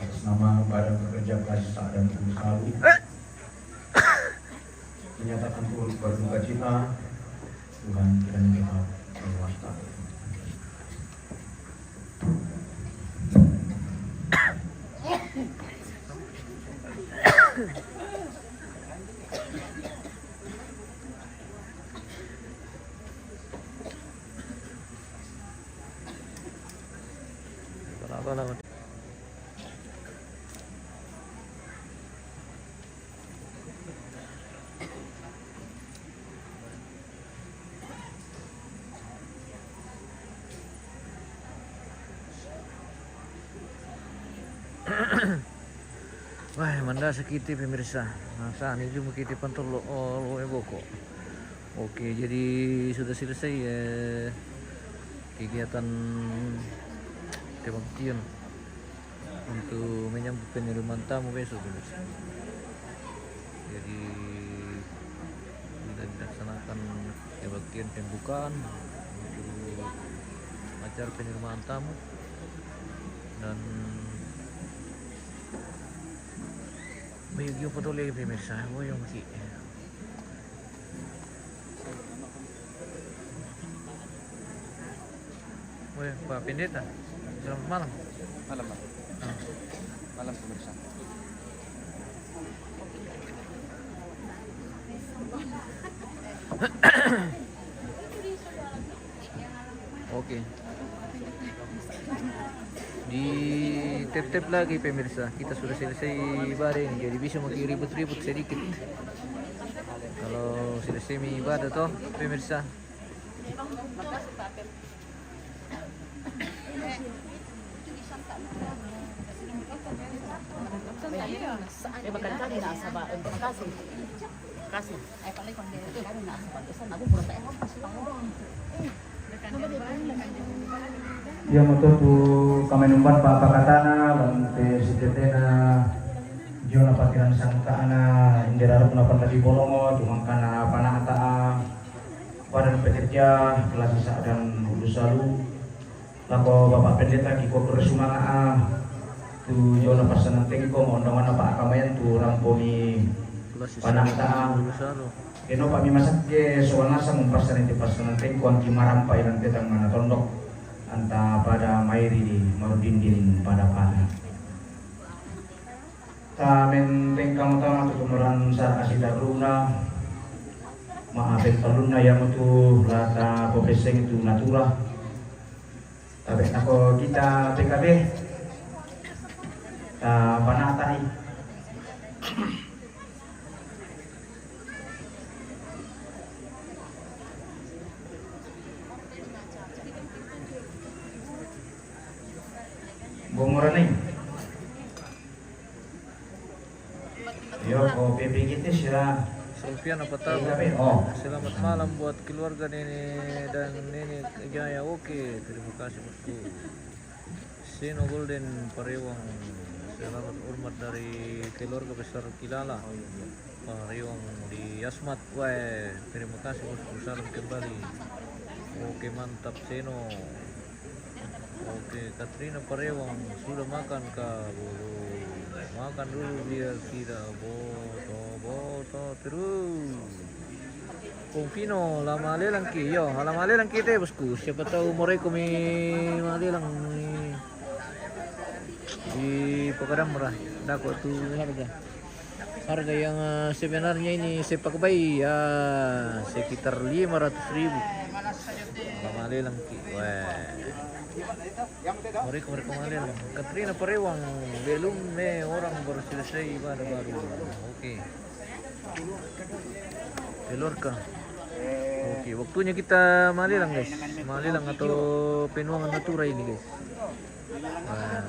Atas nama Badan Pekerja Kasih dan Usahalu menyatakan turut berduka cita. Tuhan kiranya kita berkuasa. Wah, manda sakiti pemirsa. Nah, saat ini cuma kita pantau lo boko. Oke, jadi sudah selesai kegiatan kebaktian untuk menyambut penerimaan tamu besok pemirsa. Jadi kita dilaksanakan kebaktian pembukaan untuk acara penerimaan tamu dan Bayugyo po tuloy pemirsa, o yung maki. Weh, Pak Pendeta, selamat malam. Malam, Pak. Malam pemirsa. Oke. Di tap-tap lagi pemirsa, kita sudah selesai ibadah ini, jadi bisa makin ribut-ribut sedikit. Kalau selesai ibadah toh pemirsa. Bahkan kami nasa ba, kasih. Ay pala kung kami nasa ba, isa na pura tayo Dia mototu kami numpan Pak Pakatana lantai sitetena Jona Patiran Sangkaana Indira Rupna Pandadi Bolongo Jumangkana Panahata Badan Pekerja Kelas Isa dan Usahalu Lako Bapak Pendeta Kiko Kersumanga tu Jona Pasanan Tengko mondongan Pak Akamayan tu ramponi panangta eno Pak Mimasak je soalasa mumpasan itu pasanan Tengko ang kimarampai nanti tangan tondok anta pada mairi di marudindin pada pana tamen tengkang utama tu kemeran sa asida runa maafin paluna yang itu rata popeseng itu natura tapi ako kita PKB panata ni bumuran ni yo ko PP kita sila Sulfian apa tahu? Oh. Selamat malam buat keluarga Nenek dan Nenek Jaya. Oke, terima kasih bosku. Seno Golden Parewang. Selamat hormat dari keluarga besar Kilala. Parewang di Yasmat. Wah, terima kasih bosku. Salam kembali. Oke, mantap Seno. Oke, Katrina Parewang sudah makan kah? Belum. Makan dulu biar tidak boto terus. Kung Pino, lama lelang ki, yo, lama lelang kita bosku. Siapa tahu mereka malilang di Pegadang murah. Dako tu harga yang sebenarnya ini sepak bayi ya sekitar 500.000. Lama lelang ki, wah. Mereka malilang. Katrina Parewang belum orang baru selesai ibadah baru. Oke. Telurkah? Oke, waktunya kita malilang guys. Malilang atau penuangan natura ini guys. Nah,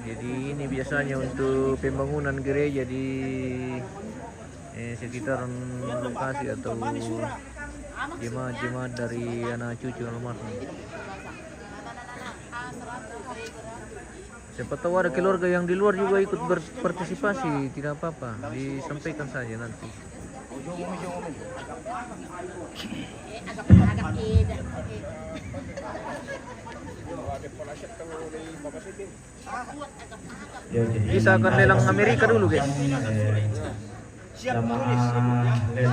jadi ini biasanya untuk pembangunan gereja di sekitaran lokasi atau jemaat-jemaat dari anak cucu almarhum. Siapa tahu ada keluarga yang di luar juga ikut berpartisipasi, tidak apa-apa, disampaikan saja nanti. Kita akan lelang Amerika dulu guys.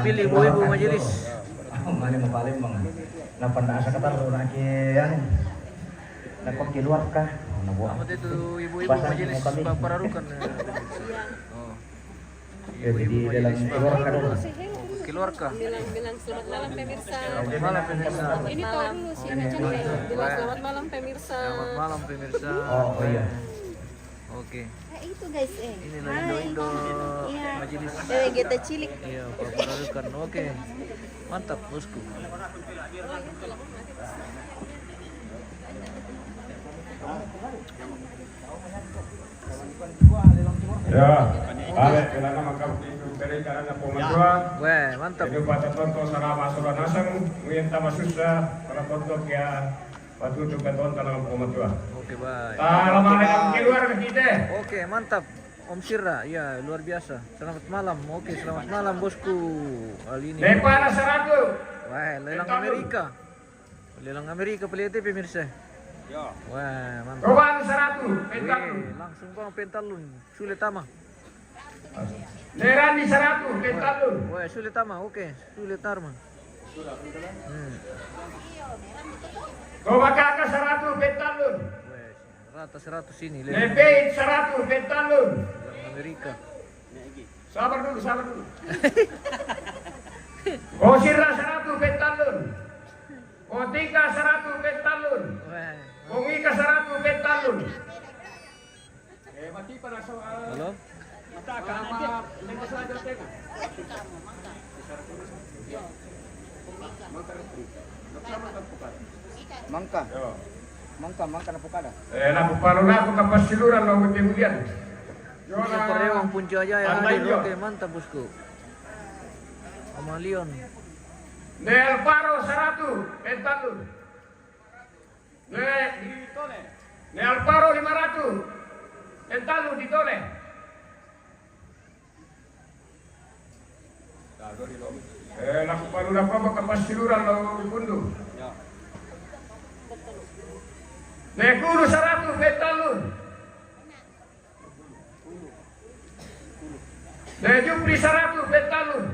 Pilih ibu-ibu majelis. Mali mapalim bang. Napan asa kata lu naki yang dapat di luar kah? Amat itu ibu-ibu majelis pararukan. Oh. Jadi dalam keluar kah dulu. Keluar kah? Bilang selamat malam pemirsa. Selamat malam pemirsa. Ini tahu dulu sih cantik. Bilang selamat malam pemirsa. Selamat malam pemirsa. Oh iya. Oke. Itu guys Inilah Indo majelis. Kita cilik. Iya, pararukan. Oke. Mantap bosku. Ya, balik bilana maka beri karena pematua. Weh, mantap. Ini pada tonton sana masuk nasang, minta masusah para tonton ya patutup beton tanah pematua. Oke, baik. Lama yang keluar ke kita. Oke, mantap. Om Sirra, ya luar biasa. Selamat malam. Oke, selamat malam bosku. Kali ini. Lepana 100. Wah, lelang Amerika. Lelang Amerika pelite pemirsa. Ya. Wah, mantap. Roban 100, pentalun. Weh, langsung bang pentalun. Sulit tama. Lerani 100, pentalun. Wah, sulit tama. Oke, sulit tarma. Coba kakak 100, pentalun. Weh, rata 100 ini. Lepeit 100, pentalun. Lelang Amerika. Sabar dulu. Osirra 100, pentalun. Otika 100, pentalun. Weh. Ongika 100, pentalun. Halo? Mangka na pukada. Napupalo na ako kapasiluran ng kemudian. Punya Parewang Punca Jaya hadir. Oke, mantap bosku. Amalion. Ne Alvaro 100, pentalun. Ne Alvaro 500, pentalun ditoleh. Napupalo na ako kapasiluran ng pundo. Nekulu 100 petalun. Nejupri 100 petalun.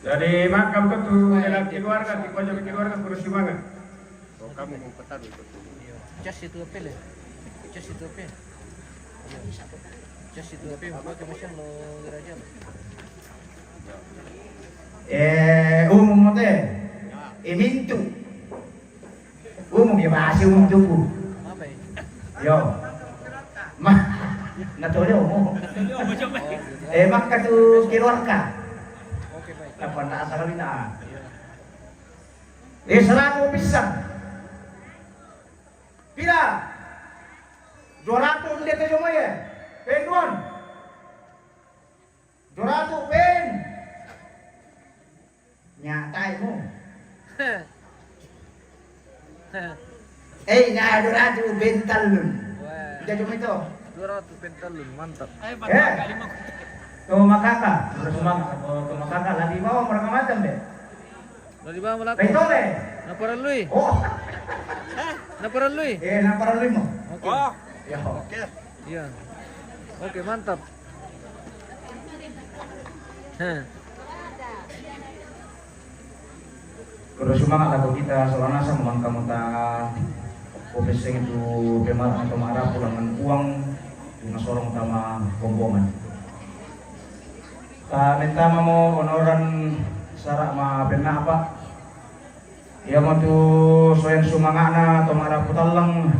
Jadi makam ketu dalam keluarga, di pojok keluarga kurus semangat. So kamu mau petadu itu. Cas itu apa le? Cas itu apa? Cas itu apa? Apa kemudian lo geraja? Umum teh. Mintu. Umum ya bahasa umum tuku. Apa ya? Yo. Mah, natolyo mo. Maka tu keluarga. Oke baik. Apa nak asal bina? 100 pisang. Pila? 200 dia tu ya? Pen tuan. 200 pen. Nyatai mo. Nya 200 bental lun. Wah, Kita cuma itu. 200 pentalun, mantap. Tuh makaka, terus tuh makaka lagi bawa mereka macam deh. Lagi bawah melaku. Betul deh. Naparan lui. Oh, Naparan lui. nampar limo. Oke. Ya, oke. Iya. Oke, mantap. Terus semangat aku kita soalnya sama mangka-mangka kopeseng itu pemar atau marah pulangan uang dengan sorong utama gombongan. Minta mau honoran sarak ma pena apa? Ya mau tu soyan sumangana atau marah putalang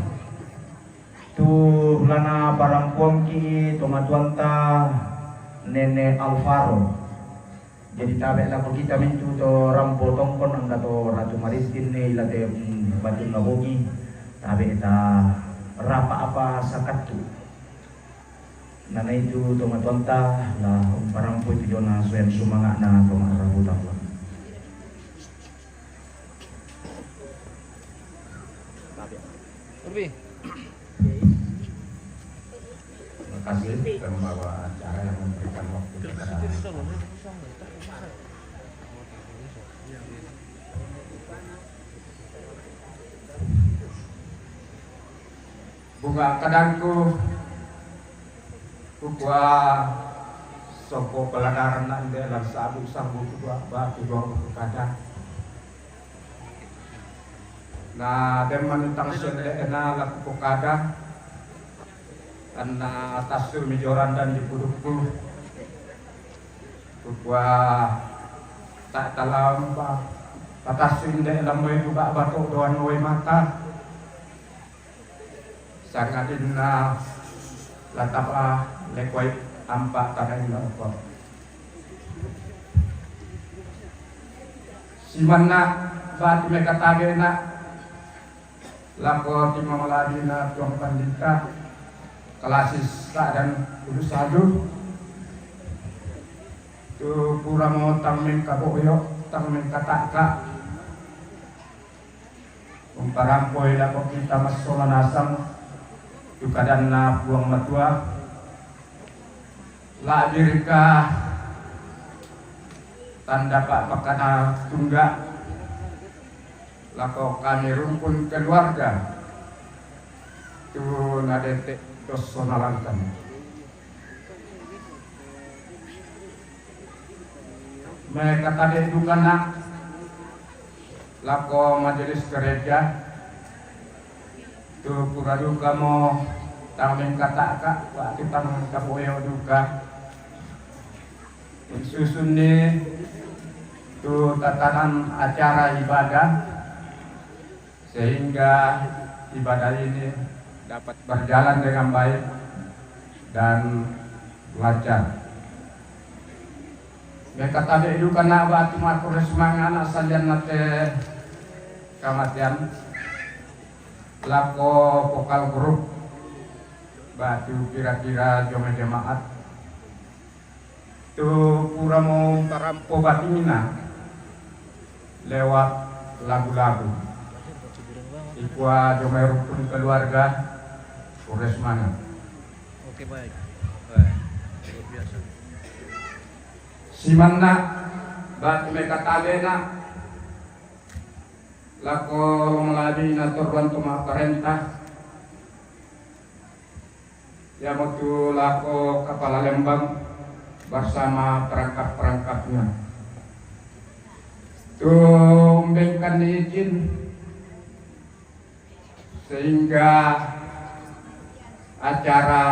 tu lana barang kuangki tomatuanta Nene Alvaro. Jadi tabe la kita mintu to rampo tongkon angga to Ratu Maristin ne ilate batu nabogi tabe eta rapa apa sakatu. Nana itu to matonta la parampo itu jona soyan sumanga na to marabu tawla. Urbi. Terima kasih telah membawa acara yang memberikan waktu kepada bunga kadangku kukua soko peladaran nande lan sabu sambu kukua batu dua kadang na deman utang sende ena laku kadang karena atas mijoran dan di pudukku kukua tak talam ba atas sende lamoi buka batu doan noi mata sangat inna latapa lekwai ampak tanah ina apa simana batu mereka tagena lako timamalabina tuang pandita kelasis dan kudus sadu tu puramo tangmen kaboyo tangmen kataka umparampoi lako kita masola nasang keadaan na buang matua la dirika tanda pak pakana tungga lako kami rumpun keluarga tu nadete dos sonalankan mereka tadi dukana lako majelis gereja tu puradu kamu tangmen kata kak pak kita mengkapoyo duka susun ni tu tatanan acara ibadah sehingga ibadah ini dapat berjalan dengan baik dan lancar. Mereka tadi duka nak batu makro semangat asalian nate kamatian lako vokal grup batu kira-kira jome jemaat tu pura mau tarampo batina lewat lagu-lagu ikua jome rukun keluarga Kures mana. Oke baik. Luar biasa. Simanna bat mereka tabena lako melalui naturan tuma perintah ya waktu lako kepala Lembang bersama perangkap-perangkapnya tumbengkan izin sehingga acara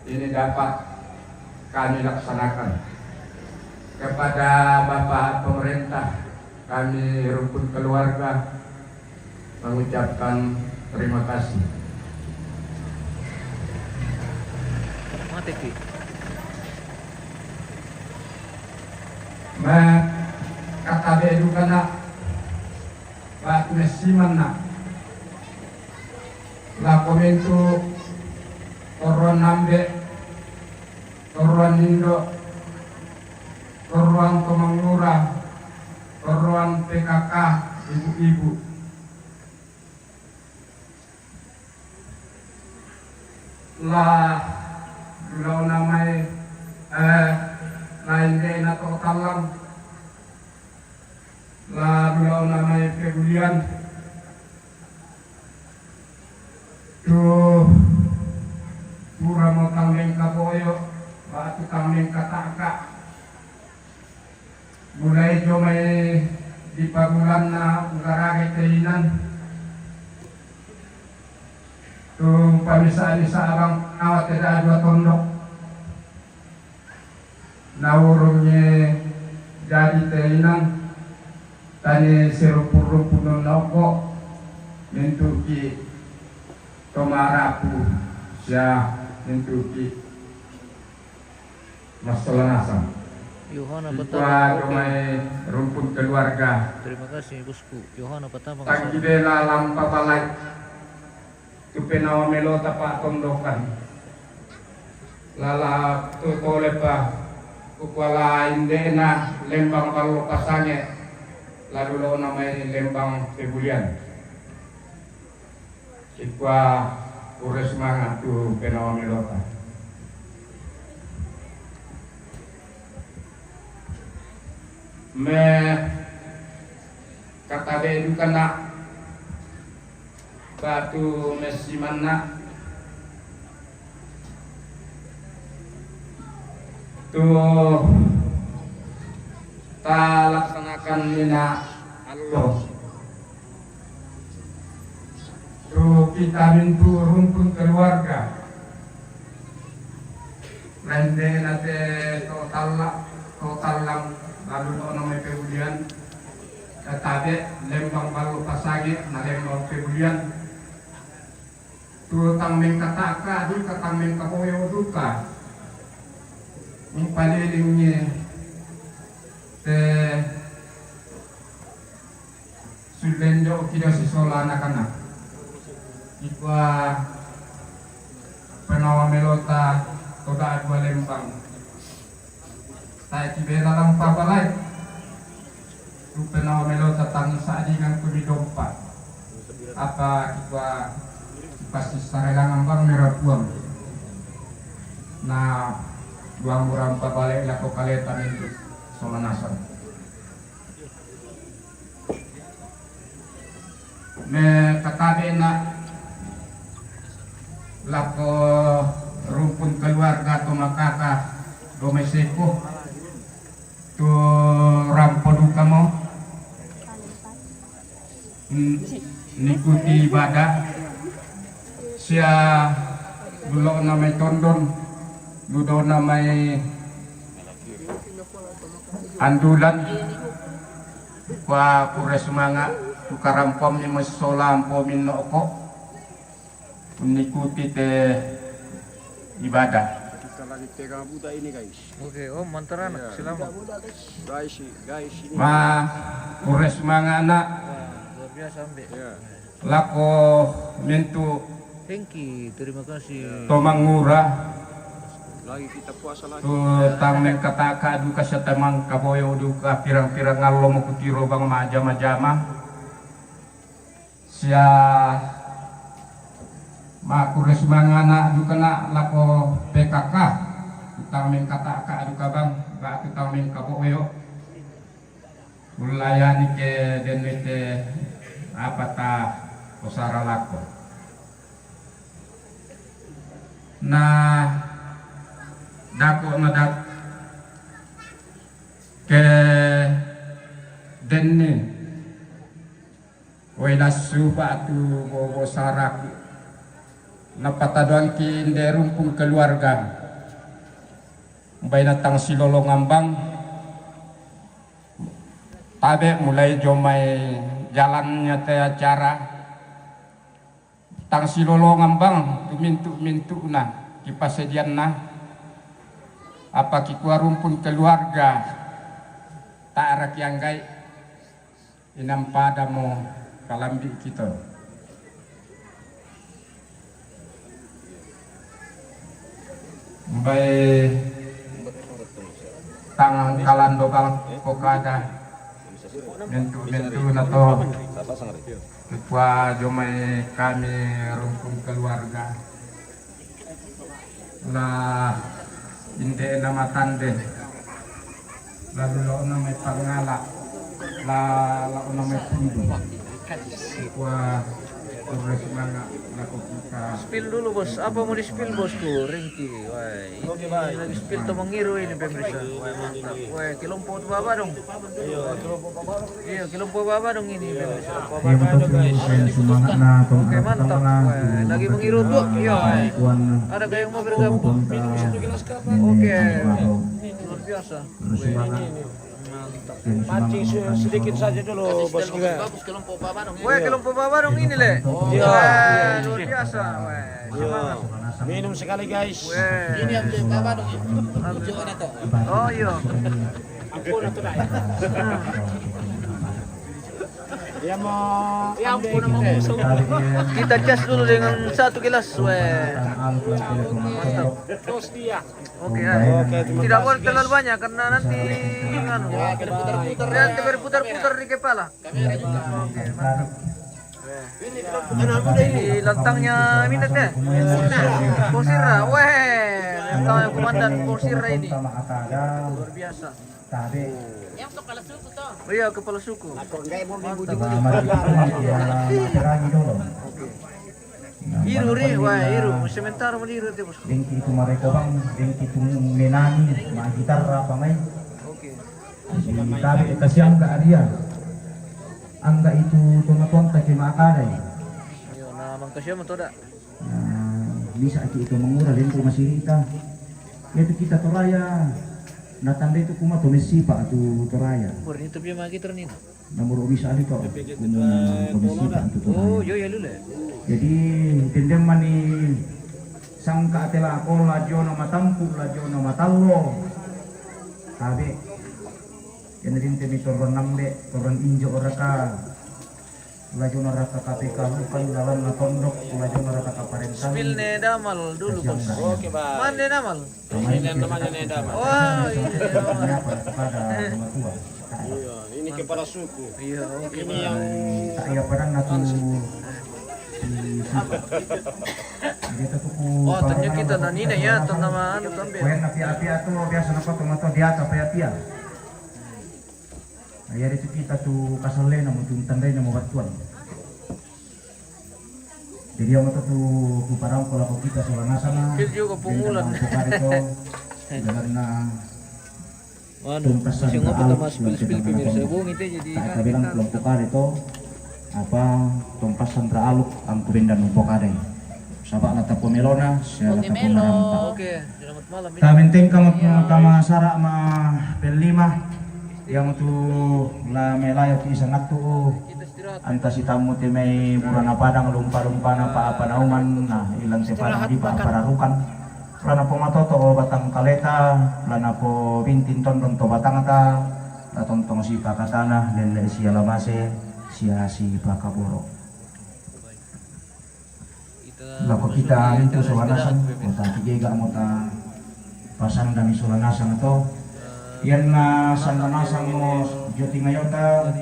ini dapat kami laksanakan. Kepada Bapak Pemerintah, kami rukun keluarga mengucapkan terima kasih. Kata bedu kana Pak Mesimana la komentu Toron Nambe Toron Indo Toron Tomangura Toron PKK ibu-ibu lah kalau namanya lain deh atau talang lah kalau namanya kemudian tuh pura mau kambing kaboyo batu kambing kataka mulai jomai di pagulan na ugarage teinan tuh pamisa-misa abang awat ada dua tondok naurungnya jadi teinan tani serupur-rupur nonoko mentuki tomarapu siya mentuki masalah nasam Yohana Ipwa Pertama. domay rumpun keluarga Terima kasih bosku. Yohana Pertama. tagibela lampa balay tupenawa melota pa tondokan lala tutole pa kukwala indena lembang kalau pasange lalu lo namanya lembang pebulian Ipwa ures semangat tu penawa melota me kata bedu kana batu mesimana tuh ta laksanakan mina Allah tuh kita mintu rumpun keluarga lende nate total lang lalu no namanya pebulian tetapi lembang balu pasage na lembang pebulian tu tameng kataka duka tameng kapoyo duka yung palilingnya te sulendo kida si sola anak-anak ikwa penawa melota toda dua lembang tayo kibela lang pabalay lupa na melo tatang sa adingan kumidompa apa kita pasti sarelang ambang merapuang na buang buram pabalay lako kaletan itu solanasan me katabe na lako rumpun keluarga to makaka domesiko tu rampo duka mo nikuti ibadah sia bulo namay tondon ludo namay andulan kwa kure sumanga kukarampom ni masolampo minoko nikuti te ibadah. Lagi pegang buta ini guys. Oke, Om mantaran selamat. Guys ini. Ma kures mangana Luar biasa ambil. Ya. lako mintu Thank you, terima kasih. tomangura Lagi kita puasa lagi. tu tameng kataka duka sa tamang kaboyo duka pirang-pirang ngalo mo kutiro bang majama-jama siya makures mangana duka na lako PKK tameng kataka duka bang batu tamin kaboyo ulayani ke denwete apa ta osara lako na dako na dak ke denne wala suba tu bobo sarak napataduan ki nderumpung keluarga bay natang silolo ngambang tabe mulai jomai jalannya teh acara tang silolo ngambang tumintu na kipasedian na apa kikua rumpun keluarga tak arak yang gai inam padamu kalambi kita bay tangan kalan dokal pokada bentu na to ketua jomai kami rumpun keluarga lah inde nama tande lalu lo nama pangala la lo nama pundu ketua Polres Manga laku kita Spill dulu bos, apa mau di spill bos tuh, Ringki, wah ini lagi spill tuh mengiru ini pemirsa, wah mantap, wah kilompo baba dong, iya kilompo baba dong ini pemirsa, oke mantap, wah lagi mengiru tuh, iya, ada yang mau bergabung, oke, luar biasa, Mancing sedikit saja dulu bos juga. Wah kelompo baba dong ini le, wah luar biasa, wah semangat. Minum sekali guys. Ini ambil baba dong. Oh iya. Dia mau ambil Kita cas dulu dengan 1 gelas, weh. Mantap. terus dia. Oke, tidak boleh terlalu banyak karena nanti nanti berputar-putar di kepala. Oke, mantap. Ini lantangnya minat ya. Posira, weh. Lantangnya komandan Posira ini. Luar biasa. Yang kepala suku toh. Oh iya, kepala suku. Iru ri, wah iru, sementara meliru teh bos. Dengki itu mereka bang, dengki itu menani, main gitar apa main. Oke. Tapi kasih angka dia, angka itu tuan tak cuma ada. Yo, nah mangka siapa tuh dak? Bisa itu mengurang itu masih kita. Itu kita toraya. Natanda itu kuma to mesi pak tu toraya. Pur itu piye magi ternin. Nomor bisa ali kok. Komisi pak tu toraya. Oh, yo ya lule. Jadi dendem mani sangka tela kola jono matampu la jono matallo. Tabe. Yang rin temi toron namde, toron injo oraka. La jono raka KPK bukan lawan na tondok, la jono raka kaparentan. Spill ne damal dulu bos. Oke, Bang. Mana damal? Ini temannya Neda. Wah, ini. Iya, ini kepala suku. Iya, oke. Ini yang Iya padang natu. Oh, tanya kita nanina ya, nama anu tambe. Kuen api-api itu biasa napa tomato dia apa ya pia. Ayah itu kita tuh kasale namu tuh tandai namu batuan. Jadi yang itu tuh parang kalau kita soalnya sana. Kil juga pungulan. Karena Waduh, masih ngopi sama spill pemirsa. Bung itu jadi kita bilang kelompok itu apa tompas santra aluk ang kubendan umpokade. Sabak lata pomelona, saya lata pomerampa. Oke, selamat malam. Kamenteng kama sara ma pelima yang tu la melayo ki sangat tu antas tamu temai burana padang lumpa-lumpa na apa nauman nah ilang sepadang di para rukan lana po matoto batang kaleta lana po bintin tondong to batang ta tontong si pakatana lele si alamase sia si pakaboro lako kita itu solanasan kota tiga mota pasang dan solanasan atau yan na sandanasang mo Joti Ngayota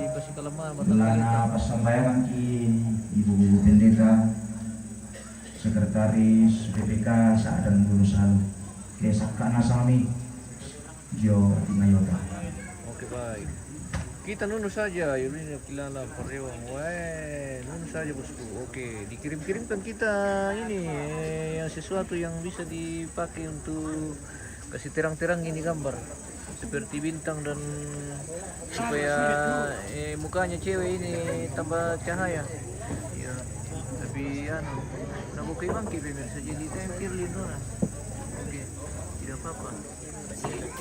lana pasambayangan ki Ibu Pendeta Sekretaris BPK Saadan Gulusan Kesak Kana Sami Jo Ngayota. Oke baik. Kita nunu saja, ini kilala Parewang. Wah, nunu saja bosku. Oke, dikirim-kirimkan kita ini yang sesuatu yang bisa dipakai untuk kasih terang-terang ini gambar. Seperti bintang dan supaya mukanya cewek ini tambah cahaya. Ya, tapi nabukai mangki pemirsa jadi tempir lindona. Oke, tidak apa-apa.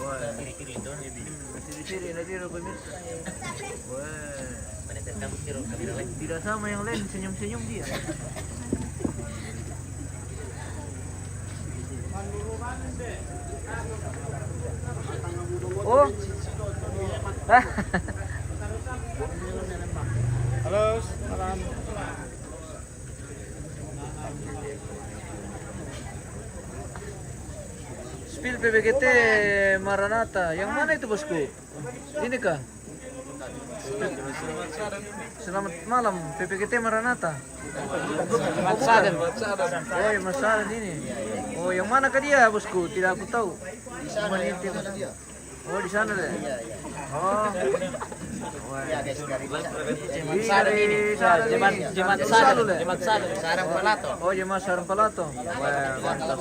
Wah, siri-siri nanti pemirsa. Wah, tidak sama yang lain, senyum-senyum dia. Oh, Halo, malam. Spill PBGT Maranatha. Yang mana itu bosku? Ini kah? Selamat malam PPGT Maranatha. Oh, yang Mas Saden ini. Oh, yang mana kah dia bosku? Tidak aku tahu. Cuma ini. Oh, di sana deh. Oh. Jemaat Sarang Palato. Oh, Jemaat Sarang Palato. Wah, mantap.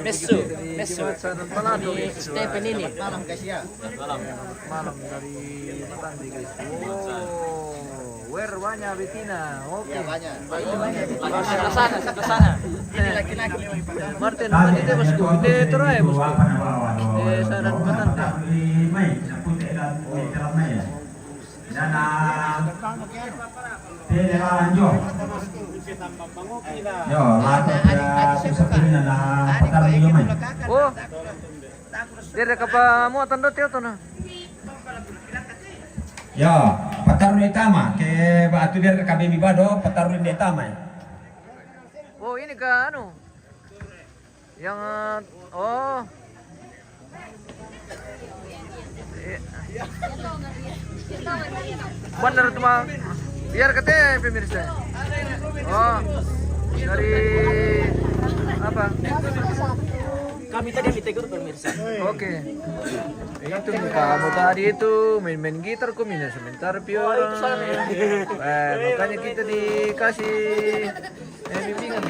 Mesu. Jemaat Sarang Palato. Stephen ini. Malam dari Tandi guys. Oh, where banyak betina. Oke. Sebelah sana. Ini laki-laki. Martin, tadi dia bosku. Dia terakhir bosku. Saran Batante. Oh, dia kapa muatan dot ya na. Ya, patarun itama ke batu dia kami bibado patarun itama. Oh, ini kah anu? Yang oh. Benar tuh bang. Biar katanya pemirsa. Oh, dari apa? Kami tadi ditegur pemirsa. Oke. Itu kamu tadi itu main-main gitar kok minum sebentar piora. Makanya kita dikasih bimbingan.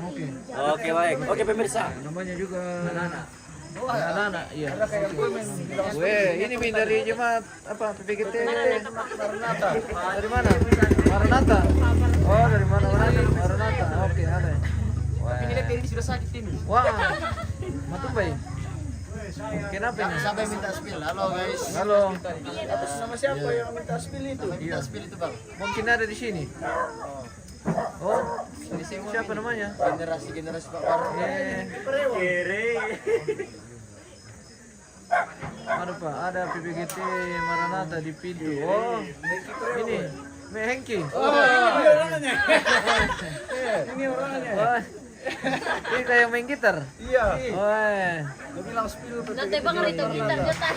Oke. Oke baik. Oke pemirsa. Namanya juga anak-anak, iya. Weh, ini dari jemaat apa PPGT Maranatha. Dari mana? Maranatha. Oh, dari mana Maranatha? Oke, ada. Wah. Ini lihat ini sudah sakit ini. Wah. Matung baik. Kenapa ini? Sampai minta spill. Halo guys. Halo. Atas nama siapa yang minta spill itu? Minta spill itu bang. Mungkin ada di sini. Oh, di sini siapa namanya? Generasi Pak Baru. Ada Pak, ada PPGT Maranatha di pintu. Oh, ini Hengki. Oh, ini orangnya. Ini orangnya. Wah, ini kayak main gitar. Iya. Wah. Dia bilang spill PPGT. Nanti banger itu gitar jotan.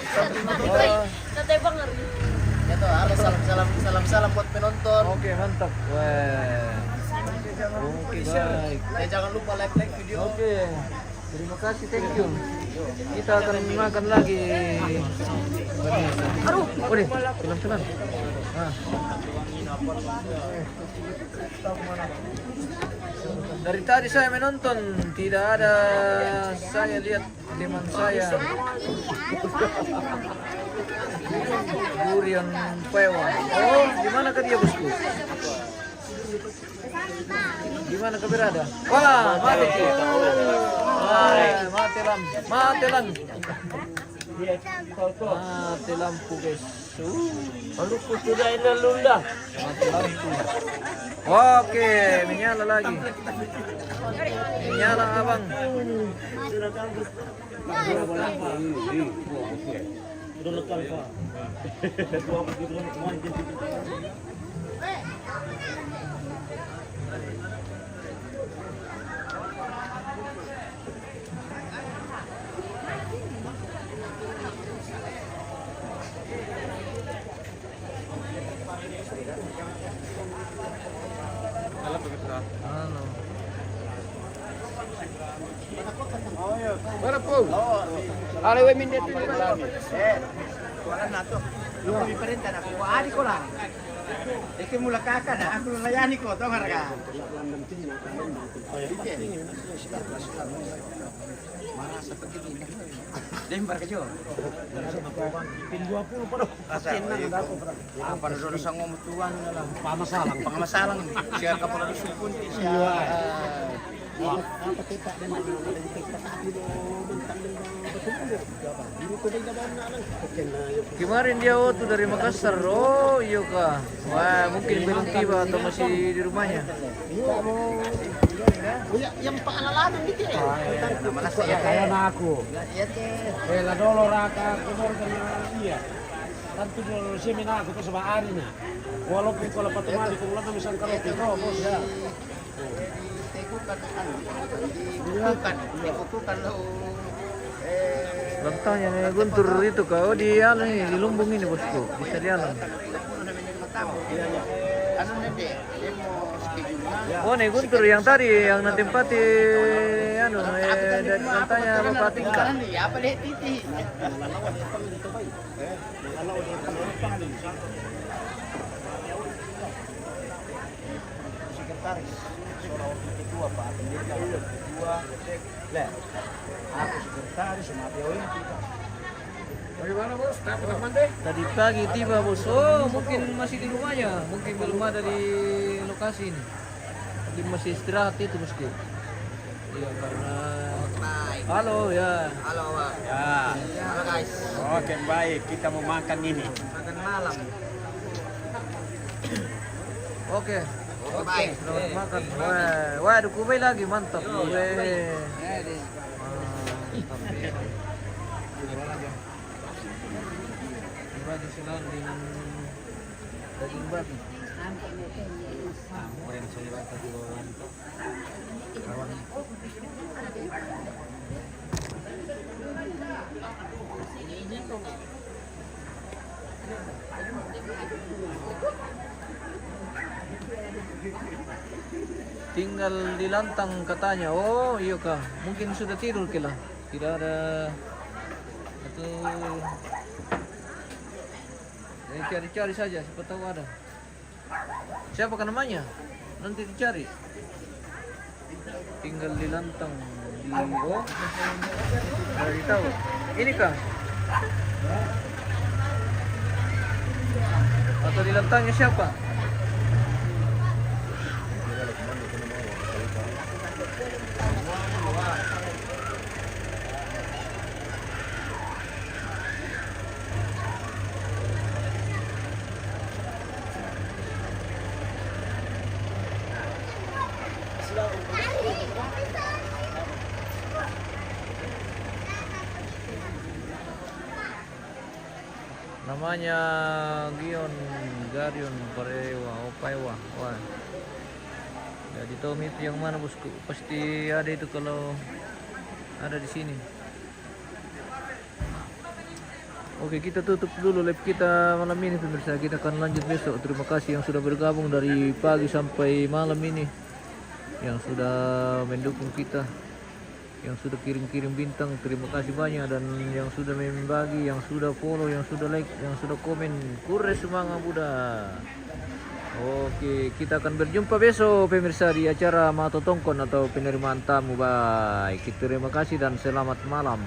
Oh. Nanti banger. Ya toh, halo salam buat penonton. Oke, mantap. Wah. Oke, baik. Jangan lupa like video. Oke. Terima kasih, thank you. Kita akan makan lagi. Aduh, udah, pelan-pelan. Nah. Dari tadi saya menonton, tidak ada saya lihat teman saya. Durian pewa. Oh, di mana dia bosku? Di mana kau berada? Wah, mati. Mati lampu guys. Aluku sudah ini lunda. Mati lampu. Oke, menyala lagi. Menyala abang. Halo. Para po. Ale we min dito. Wala na to. Yung iparenta na ko ari ko lang. Eke mula kakak na aku layani ko to harga. Mana seperti ini. Lembar kajo. Pin 20 pa do. Asa apa do sa ngomutuan na lang. Pangamasalang. Siya ka pala sukun siya. Kemarin dia waktu dari Makassar, oh iya kah? Wah mungkin belum tiba atau masih di rumahnya. Yang pengalaman gitu ya. Mana saya Kaya na ako. ya teh. La dolo raka kumor kana iya. Tanto dolo semina ako sa baari na. Walaupun kalau patumali kung lang kami sang karo bos ya. Dikukukan lo. Lantangnya nih Guntur itu kau di alam ini, di lumbung ini bosku, bisa di alam. Anu nede, demo schedule. Oh nih Guntur yang tadi yang natempati anu dari lantangnya Bapak Tingkat. Ya apa deh titi. Sekretaris. Ketua Pak Pendeta ketua lah aku sekretaris sama POI Bagaimana bos? Dapat aman deh? Tadi pagi tiba bos. Oh mungkin masih di rumahnya, mungkin belum ada di lokasi ini. Mungkin masih istirahat itu bosku. Iya karena. Halo ya. halo Pak Ya. halo guys Oke baik, kita mau makan ini. makan malam Oke. baik Selamat makan. Wah ada kue lagi mantap. Kue. Mantap. Bagi silang dengan daging babi. Kemudian sayuran tadi kawan. Tinggal di lantang katanya. Oh iya kah? Mungkin sudah tidur kila. Tidak ada atau cari-cari saja. Siapa tahu ada. Siapa kan namanya? Nanti dicari. Tinggal di lantang di oh dari tahu. Ini kah? Atau di lantangnya siapa? Namanya Gion Garion Parewa Opaiwa. Wah. Jadi tahu itu yang mana bosku? Pasti ada itu kalau ada di sini. Oke, kita tutup dulu live kita malam ini pemirsa. Kita akan lanjut besok. Terima kasih yang sudah bergabung dari pagi sampai malam ini, yang sudah mendukung kita, yang sudah kirim-kirim bintang. Terima kasih banyak, dan yang sudah membagi, yang sudah follow, yang sudah like, yang sudah komen. Kure semangat Buddha. Oke, kita akan berjumpa besok pemirsa di acara Mato Tongkon atau penerimaan tamu. Baik, terima kasih dan selamat malam.